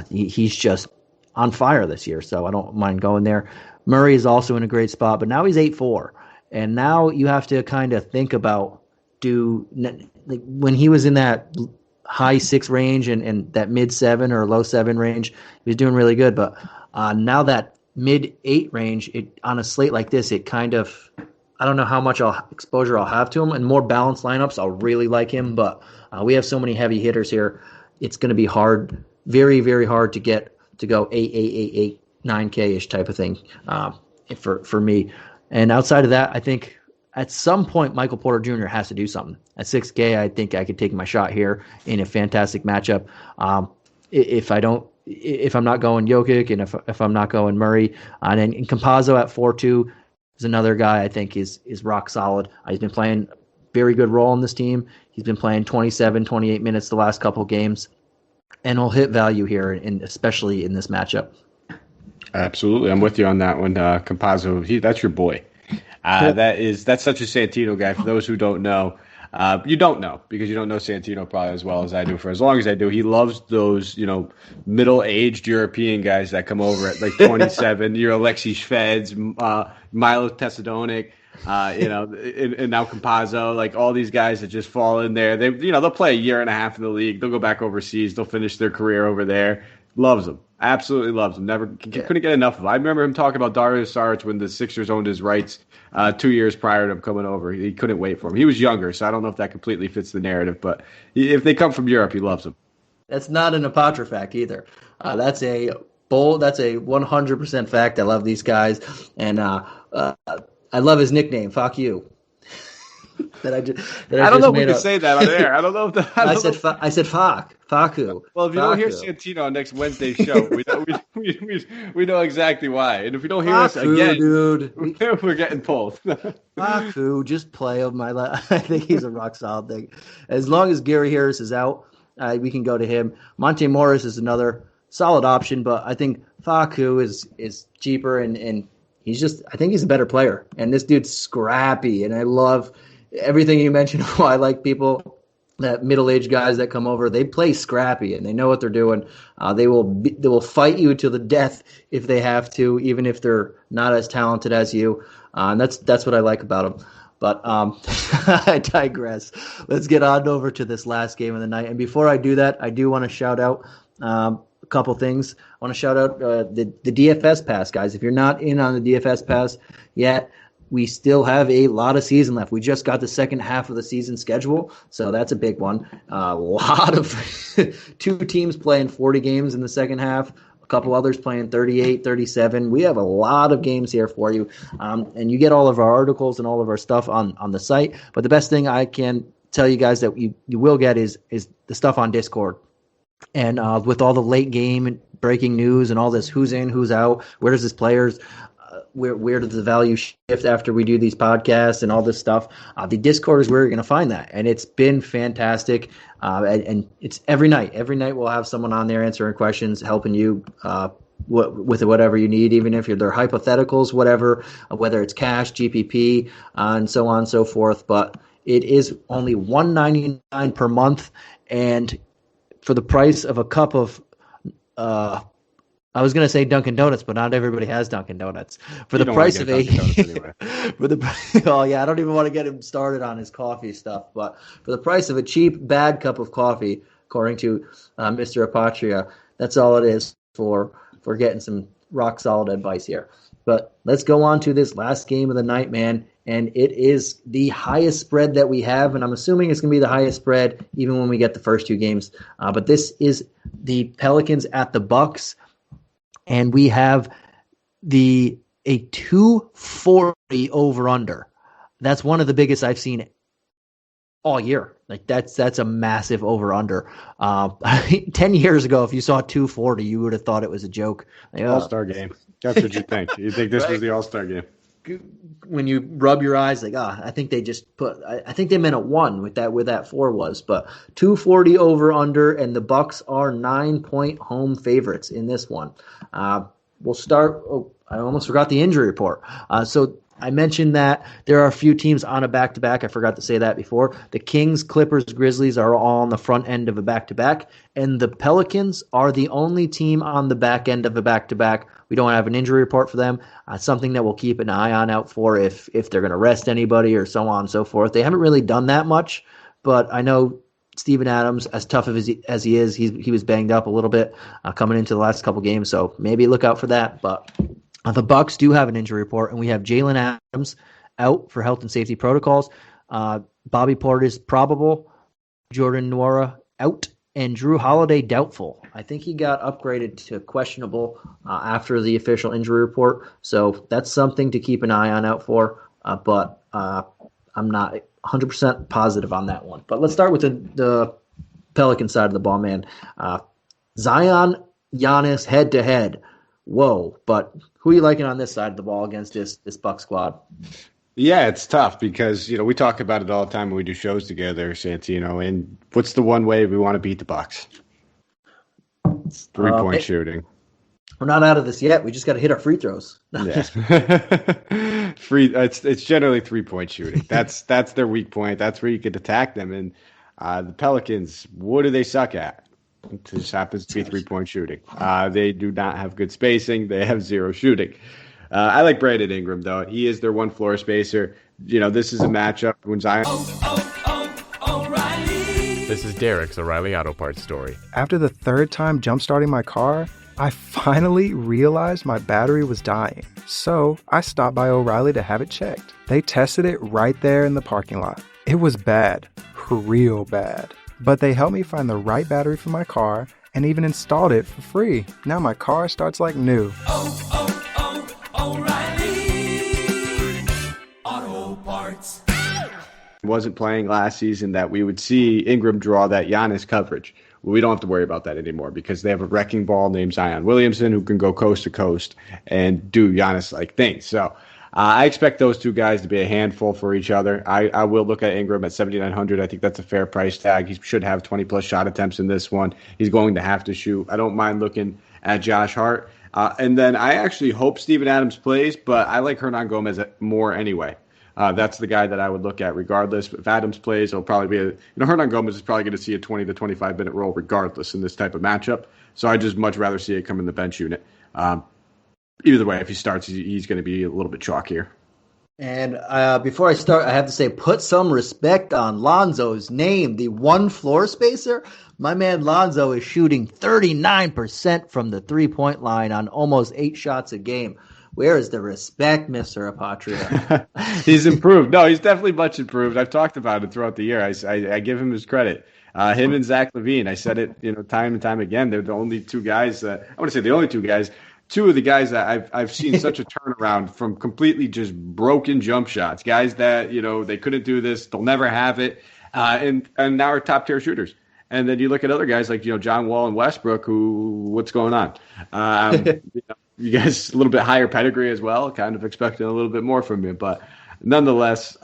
S5: he's just on fire this year, so I don't mind going there. Murray is also in a great spot, but now he's 8-4, and now you have to kind of think about when he was in that high 6 range and that mid 7 or low 7 range, he was doing really good, but now that mid 8 range, on a slate like this, it kind of, I don't know how much exposure I'll have to him. And more balanced lineups, I'll really like him, but we have so many heavy hitters here, it's going to be hard, very, very hard to get to go 8, 9K-ish type of thing for me. And outside of that, I think at some point Michael Porter Jr. has to do something. At 6K, I think I could take my shot here in a fantastic matchup. If I'm not going Jokic, and if I'm not going Murray, and then Campazzo at 4-2 is another guy I think is rock solid. He's been playing a very good role in this team. He's been playing 27, 28 minutes the last couple games. And he'll hit value here, and especially in this matchup.
S6: Absolutely, I'm with you on that one, Campazzo. That's your boy. That's such a Santino guy. For those who don't know, you don't know because you don't know Santino probably as well as I do. For as long as I do, he loves those middle-aged European guys that come over at like 27. You're Alexi Shveds, Milo Tesadonic. And now Campazzo, like all these guys that just fall in there. They'll play a year and a half in the league. They'll go back overseas. They'll finish their career over there. Loves them. Absolutely loves them. Couldn't get enough of them. I remember him talking about Dario Saric when the Sixers owned his rights 2 years prior to him coming over. He couldn't wait for him. He was younger, so I don't know if that completely fits the narrative. But if they come from Europe, he loves them.
S5: That's not an apocryphal fact either. That's a 100% fact. I love these guys, and I love his nickname. Fuck you. that I just
S6: I don't know if we
S5: made
S6: can
S5: up.
S6: say that on air. I don't know if that.
S5: I said Faku.
S6: Well, if you don't hear
S5: Faku.
S6: Santino on next Wednesday's show, we know exactly why. And if you don't hear us
S5: Faku,
S6: again,
S5: dude.
S6: we're getting pulled.
S5: Faku, just play him. I think he's a rock solid thing. As long as Gary Harris is out, we can go to him. Monte Morris is another solid option, but I think Faku is cheaper and I think he's a better player. And this dude's scrappy, and I love everything you mentioned. I like people, that middle-aged guys that come over. They play scrappy and they know what they're doing. They will fight you to the death if they have to, even if they're not as talented as you. And that's what I like about them. But I digress. Let's get on over to this last game of the night. And before I do that, I do want to shout out a couple things. I want to shout out the DFS pass, guys. If you're not in on the DFS pass yet, we still have a lot of season left. We just got the second half of the season schedule, so that's a big one. A lot of 2 teams playing 40 games in the second half, a couple others playing 38, 37. We have a lot of games here for you, and you get all of our articles and all of our stuff on the site. But the best thing I can tell you guys that you will get is the stuff on Discord. And with all the late game and breaking news and all this who's in, who's out, where does this players – where does the value shift after we do these podcasts and all this stuff? The Discord is where you're going to find that. And it's been fantastic. And it's every night. Every night we'll have someone on there answering questions, helping you with whatever you need, even if they're hypotheticals, whatever, whether it's cash, GPP, and so on and so forth. But it is only $1.99 per month. And for the price of a cup of I was going to say Dunkin' Donuts, but not everybody has Dunkin' Donuts. For the price of anyway. Oh yeah, I don't even want to get him started on his coffee stuff. But for the price of a cheap, bad cup of coffee, according to Mr. Apatria, that's all it is for getting some rock solid advice here. But let's go on to this last game of the night, man. And it is the highest spread that we have, and I'm assuming it's going to be the highest spread even when we get the first 2 games. But this is the Pelicans at the Bucks. And we have a 240 over under. That's one of the biggest I've seen all year. Like that's a massive over under. 10 years ago, if you saw 240, you would have thought it was a joke. Like,
S6: All-Star game. That's what you think. You think this was the All-Star game.
S5: When you rub your eyes, like, I think they just I think they meant a 1 with that, where that 4 was. But 240 over under, and the Bucks are 9-point home favorites in this one. We'll start. Oh, I almost forgot the injury report. So I mentioned that there are a few teams on a back-to-back. I forgot to say that before. The Kings, Clippers, Grizzlies are all on the front end of a back-to-back, and the Pelicans are the only team on the back end of a back-to-back. We don't have an injury report for them. Something that we'll keep an eye on out for if they're going to rest anybody or so on and so forth. They haven't really done that much, but I know Steven Adams, as tough as he is, he was banged up a little bit coming into the last couple games, so maybe look out for that. But the Bucks do have an injury report, and we have Jalen Adams out for health and safety protocols. Bobby Portis probable, Jordan Nwora out, and Drew Holiday doubtful. I think he got upgraded to questionable after the official injury report, so that's something to keep an eye on out for. But I'm not 100% positive on that one. But let's start with the Pelican side of the ball, man. Zion, Giannis head-to-head. Whoa, but who are you liking on this side of the ball against this Buck squad?
S6: Yeah, it's tough because, we talk about it all the time when we do shows together, Santino. And what's the one way we want to beat the Bucks? 3-point shooting.
S5: We're not out of this yet. We just got to hit our free throws.
S6: Yeah. It's generally 3-point shooting. That's their weak point. That's where you could attack them. And the Pelicans, what do they suck at? It just happens to be 3-point shooting. They do not have good spacing. They have zero shooting. I like Brandon Ingram, though. He is their one floor spacer. This is a matchup when Zion.
S3: O'Reilly.
S1: This is Derek's O'Reilly Auto Parts story.
S2: After the 3rd time jump-starting my car, I finally realized my battery was dying. So I stopped by O'Reilly to have it checked. They tested it right there in the parking lot. It was bad, real bad. But they helped me find the right battery for my car and even installed it for free. Now my car starts like new.
S3: O'Reilly Auto Parts.
S6: wasn't playing last season, that we would see Ingram draw that Giannis coverage. Well, we don't have to worry about that anymore because they have a wrecking ball named Zion Williamson who can go coast to coast and do Giannis-like things. So I expect those two guys to be a handful for each other. I will look at Ingram at 7,900. I think that's a fair price tag. He should have 20-plus shot attempts in this one. He's going to have to shoot. I don't mind looking at Josh Hart. And then I actually hope Steven Adams plays, but I like Hernan Gomez more anyway. That's the guy that I would look at regardless. If Adams plays, it'll probably be Hernan Gomez is probably going to see a 20 to 25 minute role regardless in this type of matchup. So I just much rather see it come in the bench unit. Either way, if he starts, he's going to be a little bit chalkier.
S5: And before I start, I have to say, put some respect on Lonzo's name, the one floor spacer. My man Lonzo is shooting 39% from the three-point line on almost 8 shots a game. Where is the respect, Mr. Apatria?
S6: He's improved. No, he's definitely much improved. I've talked about it throughout the year. I give him his credit. Him and Zach LaVine. I said it, time and time again. They're the only two guys. I want to say the only two guys. Two of the guys that I've seen such a turnaround from completely just broken jump shots. Guys that they couldn't do this. They'll never have it. And now are top tier shooters. And then you look at other guys like John Wall and Westbrook. What's going on? You guys a little bit higher pedigree as well, kind of expecting a little bit more from you. But nonetheless,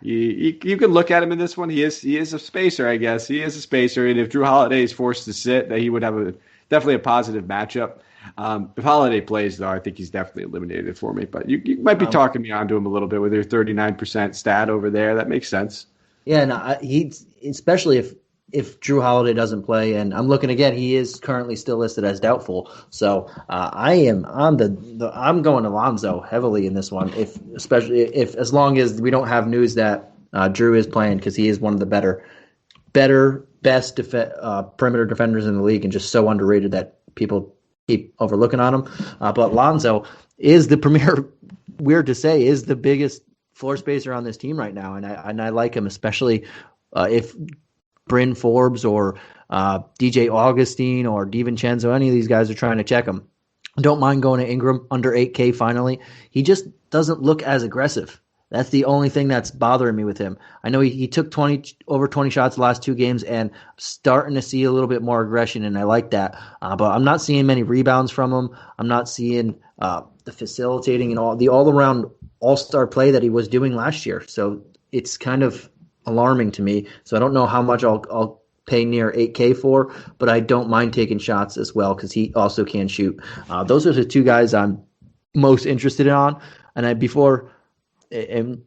S6: you can look at him in this one. He is a spacer, I guess. He is a spacer. And if Drew Holiday is forced to sit, that he would have definitely a positive matchup. If Holiday plays, though, I think he's definitely eliminated for me. But you might be talking me onto him a little bit with your 39% stat over there. That makes sense.
S5: Yeah, no, especially if Drew Holiday doesn't play, and I'm looking again, he is currently still listed as doubtful. So I am on I'm going Alonzo heavily in this one. Especially if as long as we don't have news that Drew is playing, because he is one of the best perimeter defenders in the league, and just so underrated that people keep overlooking on him. But Lonzo is the premier. Weird to say, is the biggest floor spacer on this team right now, and I like him, especially if Bryn Forbes or DJ Augustine or DiVincenzo, any of these guys are trying to check him. Don't mind going to Ingram under 8K finally. He just doesn't look as aggressive. That's the only thing that's bothering me with him. I know he took over 20 shots the last 2 games, and starting to see a little bit more aggression, and I like that. But I'm not seeing many rebounds from him. I'm not seeing the facilitating and all-around all-star play that he was doing last year. So it's kind of alarming to me. So I don't know how much I'll pay near 8K for, but I don't mind taking shots as well because he also can shoot. Those are the 2 guys I'm most interested in. And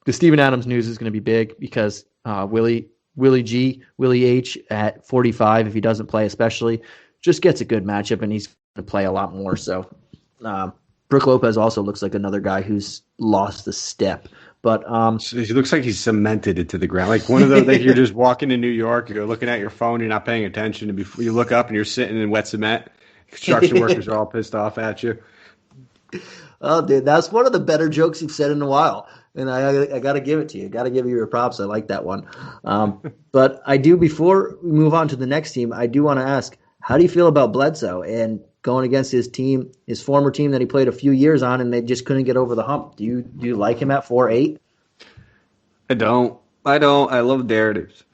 S5: the Steven Adams news is going to be big because Willie H at 45, if he doesn't play especially, just gets a good matchup, and he's going to play a lot more. So Brook Lopez also looks like another guy who's lost the step. But
S6: he looks like he's cemented into the ground. Like one of those, like you're just walking in New York, you're looking at your phone, you're not paying attention, and before you look up and you're sitting in wet cement, construction workers are all pissed off at you.
S5: Oh, dude, that's one of the better jokes you've said in a while, and I got to give it to you. Got to give you your props. I like that one. But before we move on to the next team, I do want to ask, how do you feel about Bledsoe and going against his former team that he played a few years on, and they just couldn't get over the hump? Do you like him at 4.8?
S6: I don't. I love narratives.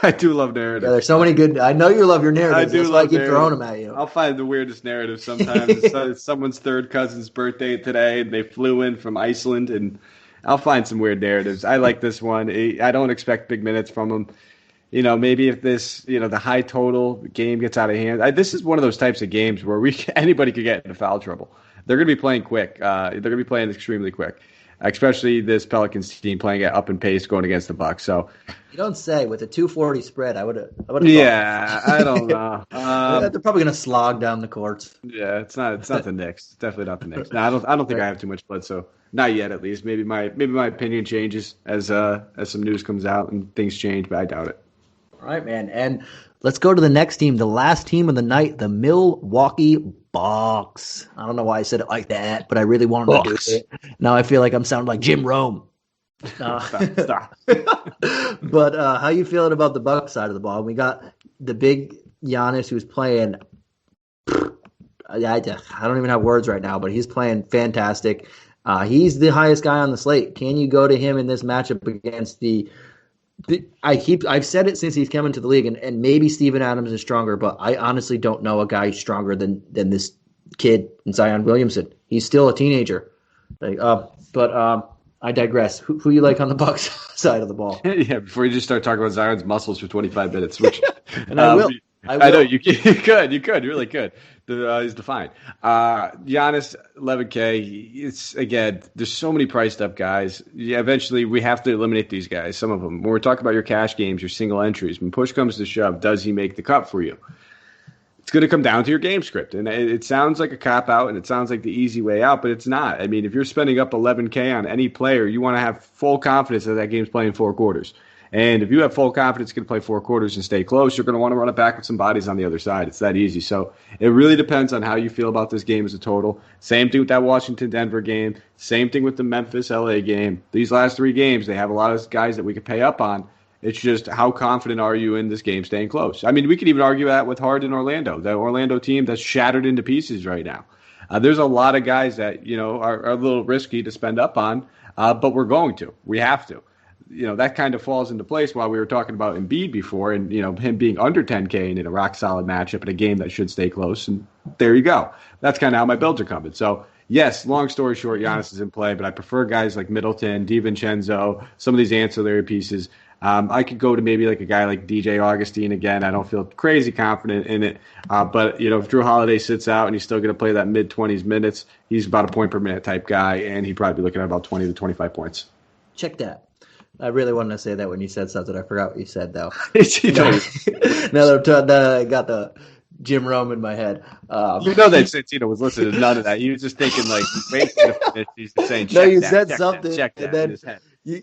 S6: I do love narratives.
S5: Yeah, there's so many good. I know you love your narratives.
S6: I do.
S5: That's why I keep throwing them at you.
S6: I'll find the weirdest narrative sometimes. It's someone's third cousin's birthday today, and they flew in from Iceland, and I'll find some weird narratives. I like this one. I don't expect big minutes from him. Maybe if this, the high total game gets out of hand. This is one of those types of games where anybody could get into foul trouble. They're going to be playing quick. They're going to be playing extremely quick, especially this Pelicans team playing at up and pace going against the Bucks. So
S5: you don't say. With a 240 spread, I would have.
S6: Yeah, I don't know.
S5: They're probably going to slog down the courts.
S6: Yeah, it's not the Knicks. It's definitely not the Knicks. No, I don't think I have too much blood. So not yet, at least. Maybe my opinion changes as some news comes out and things change, but I doubt it.
S5: All right, man. And let's go to the next team, the last team of the night, the Milwaukee Bucks. I don't know why I said it like that, but I really wanted to do it. Now I feel like I'm sounding like Jim Rome.
S6: Stop.
S5: But how you feeling about the Bucks side of the ball? We got the big Giannis who's playing. I don't even have words right now, but he's playing fantastic. He's the highest guy on the slate. Can you go to him in this matchup against the I've said it since he's come into the league, and maybe Steven Adams is stronger, but I honestly don't know a guy stronger than this kid, Zion Williamson. He's still a teenager. But I digress. Who you like on the Bucks side of the ball?
S6: Yeah, before you just start talking about Zion's muscles for 25 minutes, which
S5: And I will.
S6: I know you could, you really could. He's defined. Giannis, 11K. It's again, there's so many priced up guys. Yeah, eventually we have to eliminate these guys. Some of them. When we're talking about your cash games, your single entries, when push comes to shove, does he make the cut for you? It's going to come down to your game script, and it sounds like a cop out, and it sounds like the easy way out, but it's not. I mean, if you're spending up 11K on any player, you want to have full confidence that game's playing 4 quarters. And if you have full confidence going to play 4 quarters and stay close, you're going to want to run it back with some bodies on the other side. It's that easy. So it really depends on how you feel about this game as a total. Same thing with that Washington-Denver game. Same thing with the Memphis-LA game. These last 3 games, they have a lot of guys that we could pay up on. It's just how confident are you in this game staying close? I mean, we could even argue that with Harden Orlando, the Orlando team that's shattered into pieces right now. There's a lot of guys that, are a little risky to spend up on, but we're going to. We have to. That kind of falls into place while we were talking about Embiid before and, him being under 10K and in a rock-solid matchup in a game that should stay close. And there you go. That's kind of how my builds are coming. So, yes, long story short, Giannis is in play, but I prefer guys like Middleton, DiVincenzo, some of these ancillary pieces. I could go to maybe like a guy like DJ Augustine again. I don't feel crazy confident in it. But, if Drew Holiday sits out and he's still going to play that mid-20s minutes, he's about a point per minute type guy, and he'd probably be looking at about 20 to 25 points.
S5: Check that. I really wanted to say that when you said something. I forgot what you said, though.
S6: Now
S5: that I got the Jim Rome in my head.
S6: You know that Santino was listening to none of that. He was just thinking, like, wait to finish. He's saying,
S5: no, you
S6: that,
S5: said
S6: check
S5: something,
S6: that, check that,
S5: and then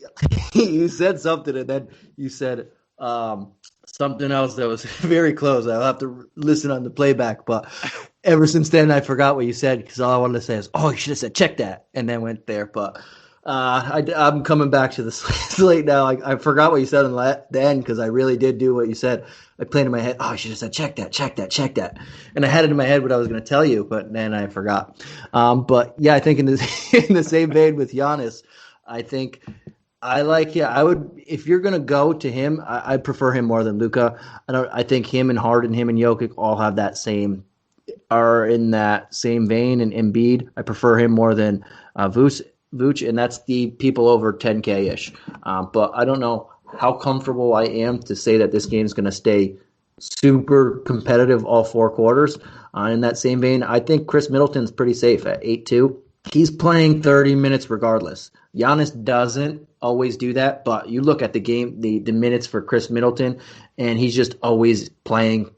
S5: you said something, and then you said something else that was very close. I'll have to listen on the playback, but ever since then, I forgot what you said because all I wanted to say is, you should have said, check that, and then went there, but I'm coming back to the slate now. I forgot what you said in the end because I really did do what you said. I played in my head, I should have said, check that. And I had it in my head what I was going to tell you, but then I forgot. But yeah, I think in the same vein with Giannis, I think I would, if you're going to go to him, I prefer him more than Luka. I think him and Harden, him and Jokic all have are in that same vein, and Embiid, I prefer him more than Vooch, and that's the people over 10K-ish. But I don't know how comfortable I am to say that this game is going to stay super competitive all 4 quarters. In that same vein, I think Chris Middleton's pretty safe at 8-2. He's playing 30 minutes regardless. Giannis doesn't always do that, but you look at the game, the minutes for Chris Middleton, and he's just always playing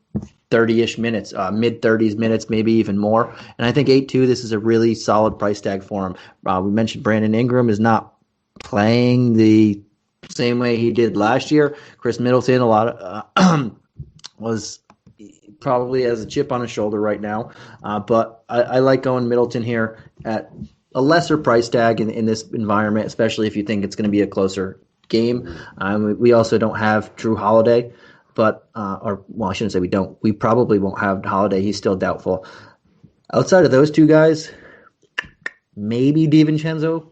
S5: 30-ish minutes, mid-30s minutes, maybe even more. And I think 8-2, this is a really solid price tag for him. We mentioned Brandon Ingram is not playing the same way he did last year. Chris Middleton, a lot of was probably has a chip on his shoulder right now. But I like going Middleton here at a lesser price tag in this environment, especially if you think it's going to be a closer game. We also don't have Drew Holiday. But, I shouldn't say we don't. We probably won't have Holiday. He's still doubtful. Outside of those 2 guys, maybe DiVincenzo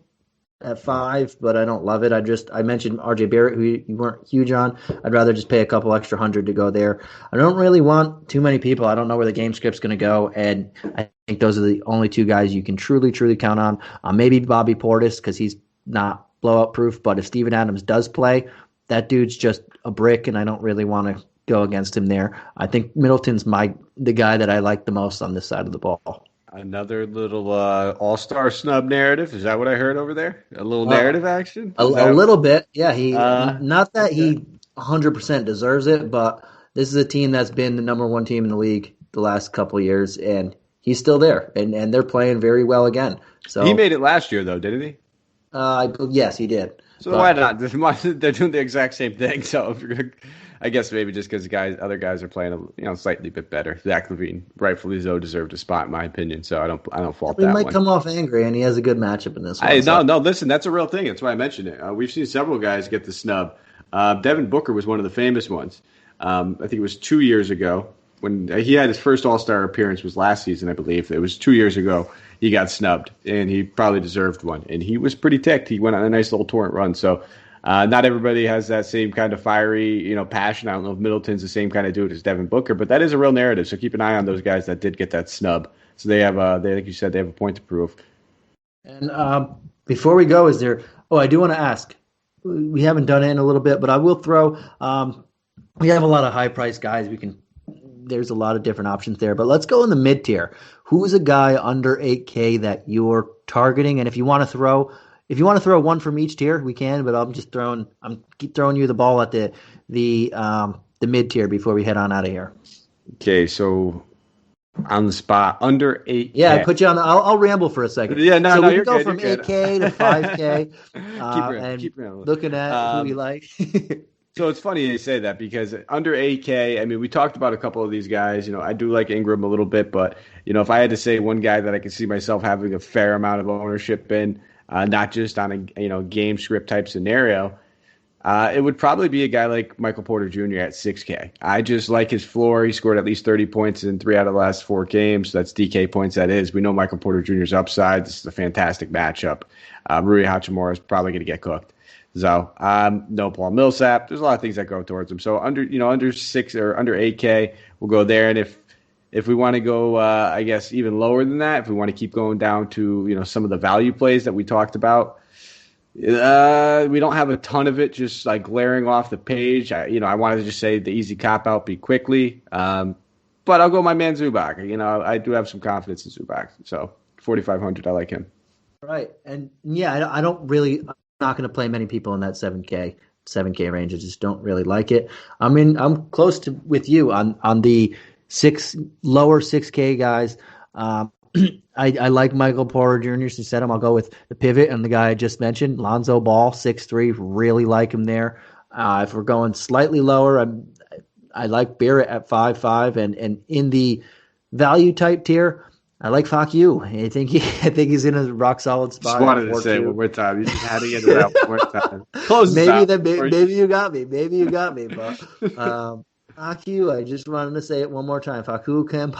S5: at 5, but I don't love it. I mentioned RJ Barrett, who you weren't huge on. I'd rather just pay a couple extra $100 to go there. I don't really want too many people. I don't know where the game script's going to go, and I think those are the only 2 guys you can truly, truly count on. Maybe Bobby Portis because he's not blowout proof, but if Steven Adams does play, that dude's just a brick, and I don't really want to go against him there. I think Middleton's the guy that I like the most on this side of the ball.
S6: Another little all-star snub narrative. Is that what I heard over there? A little narrative action?
S5: A little bit, yeah. He not that he 100% deserves it, but this is a team that's been the number 1 team in the league the last couple of years, and he's still there, and they're playing very well again. So
S6: he made it last year, though, didn't he?
S5: Yes, he did.
S6: So why not? They're doing the exact same thing. So I guess maybe just because other guys are playing slightly bit better. Zach LaVine, rightfully so, deserved a spot in my opinion. So I don't fault that.
S5: He might come off angry, and he has a good matchup in this one.
S6: No, listen, that's a real thing. That's why I mentioned it. We've seen several guys get the snub. Devin Booker was one of the famous ones. I think it was 2 years ago when he had his first All-Star appearance was last season, I believe. It was 2 years ago. He got snubbed, and he probably deserved one. And he was pretty ticked. He went on a nice little torrent run. So Not everybody has that same kind of fiery, passion. I don't know if Middleton's the same kind of dude as Devin Booker, but that is a real narrative. So keep an eye on those guys that did get that snub. So they have, like you said, they have a point to prove.
S5: And before we go, I do want to ask. We haven't done it in a little bit, but I will throw. We have a lot of high-priced guys. There's a lot of different options there, but let's go in the mid-tier. Who's a guy under 8K that you're targeting? And if you want to throw one from each tier, we can. But I'm keep throwing you the ball at the mid-tier before we head on out of here.
S6: Okay, so on the spot, under 8K.
S5: Yeah, I put you on. I'll ramble for a second.
S6: Yeah, no,
S5: so
S6: no,
S5: we
S6: you're
S5: can go
S6: good,
S5: from
S6: you're
S5: 8K to 5K,
S6: keep rambling.
S5: looking at who you like.
S6: So it's funny you say that because under 8K, I mean, we talked about a couple of these guys. I do like Ingram a little bit, but, if I had to say one guy that I could see myself having a fair amount of ownership in, not just on a game script type scenario, it would probably be a guy like Michael Porter Jr. at 6K. I just like his floor. He scored at least 30 points in 3 out of the last 4 games. That's DK points, that is. We know Michael Porter Jr.'s upside. This is a fantastic matchup. Rui Hachimura is probably going to get cooked. So, no Paul Millsap. There's a lot of things that go towards him. So under 6 or under 8K, we'll go there. And if we want to go, I guess even lower than that, if we want to keep going down to some of the value plays that we talked about, we don't have a ton of it just like glaring off the page. I wanted to just say the easy cop out be quickly, but I'll go my man Zubac. I do have some confidence in Zubac. So 4,500, I like him.
S5: Right, and yeah, I don't really. Not going to play many people in that 7K range. I just don't really like it. I'm close to with you on the lower 6K guys. I like Michael Porter Jr. So you said him. I'll go with the pivot and the guy I just mentioned, Lonzo Ball, 6'3". Really like him there. If we're going slightly lower, I like Barrett at 5'5", and in the value type tier, I like Fuck You. I think he's in a rock solid spot.
S6: Just wanted to say it one more time. You just had to get it out one more time. Close
S5: maybe you got me. Maybe you got me. But Fuck You. I just wanted to say it one more time. Fuck You can.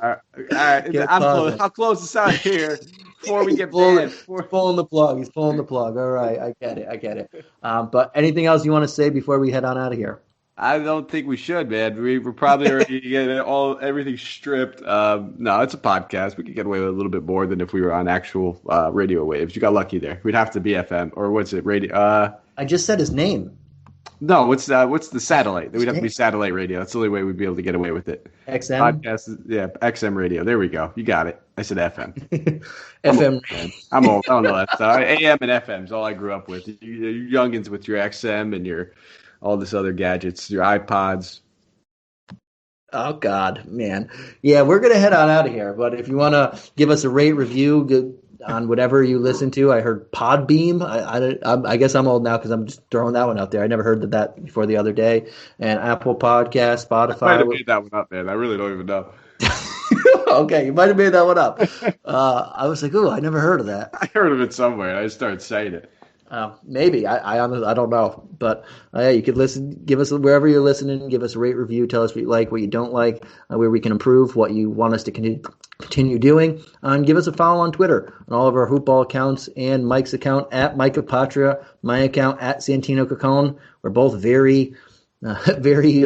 S6: All right. I'll close this out here before we get banned.
S5: He's pulling the plug. All right. I get it. But anything else you want to say before we head on out of here?
S6: I don't think we should, man. We're probably already getting everything stripped. No, it's a podcast. We could get away with a little bit more than if we were on actual radio waves. You got lucky there. We'd have to be FM or what's it? Radio.
S5: I just said his name.
S6: No, what's the satellite? We'd have to be satellite radio. That's the only way we'd be able to get away with it.
S5: XM.
S6: Podcast, XM radio. There we go. You got it. I said FM.
S5: FM.
S6: I'm old. I don't know that stuff. AM and FM is all I grew up with. You youngins with your XM and your all this other gadgets, your iPods.
S5: Oh, God, man. Yeah, we're going to head on out of here. But if you want to give us a rate review on whatever you listen to, I heard Podbeam. I guess I'm old now because I'm just throwing that one out there. I never heard of that before the other day. And Apple Podcast, Spotify.
S6: I might have made that one up, man. I really don't even know.
S5: Okay, you might have made that one up. I was like, I never heard of that.
S6: I heard of it somewhere. I just started saying it.
S5: Maybe I honestly I don't know, but you could listen. Give us wherever you're listening. Give us a rate review. Tell us what you like, what you don't like, where we can improve, what you want us to continue doing, and give us a follow on Twitter on all of our hoopball accounts and Mike's account at Mike Apatria, my account at Santino Cacone. We're both very, very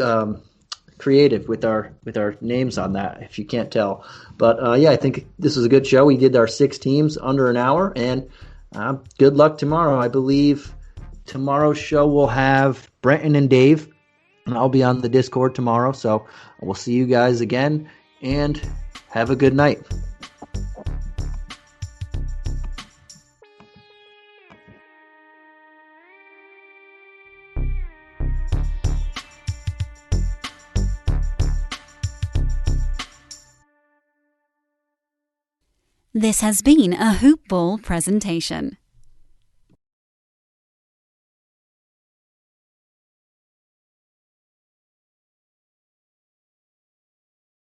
S5: creative with our names on that. If you can't tell, but I think this was a good show. We did our 6 teams under an hour and. Good luck tomorrow. I believe tomorrow's show will have Brenton and Dave, and I'll be on the Discord tomorrow. So we'll see you guys again, and have a good night.
S4: This has been a Hoop Ball presentation.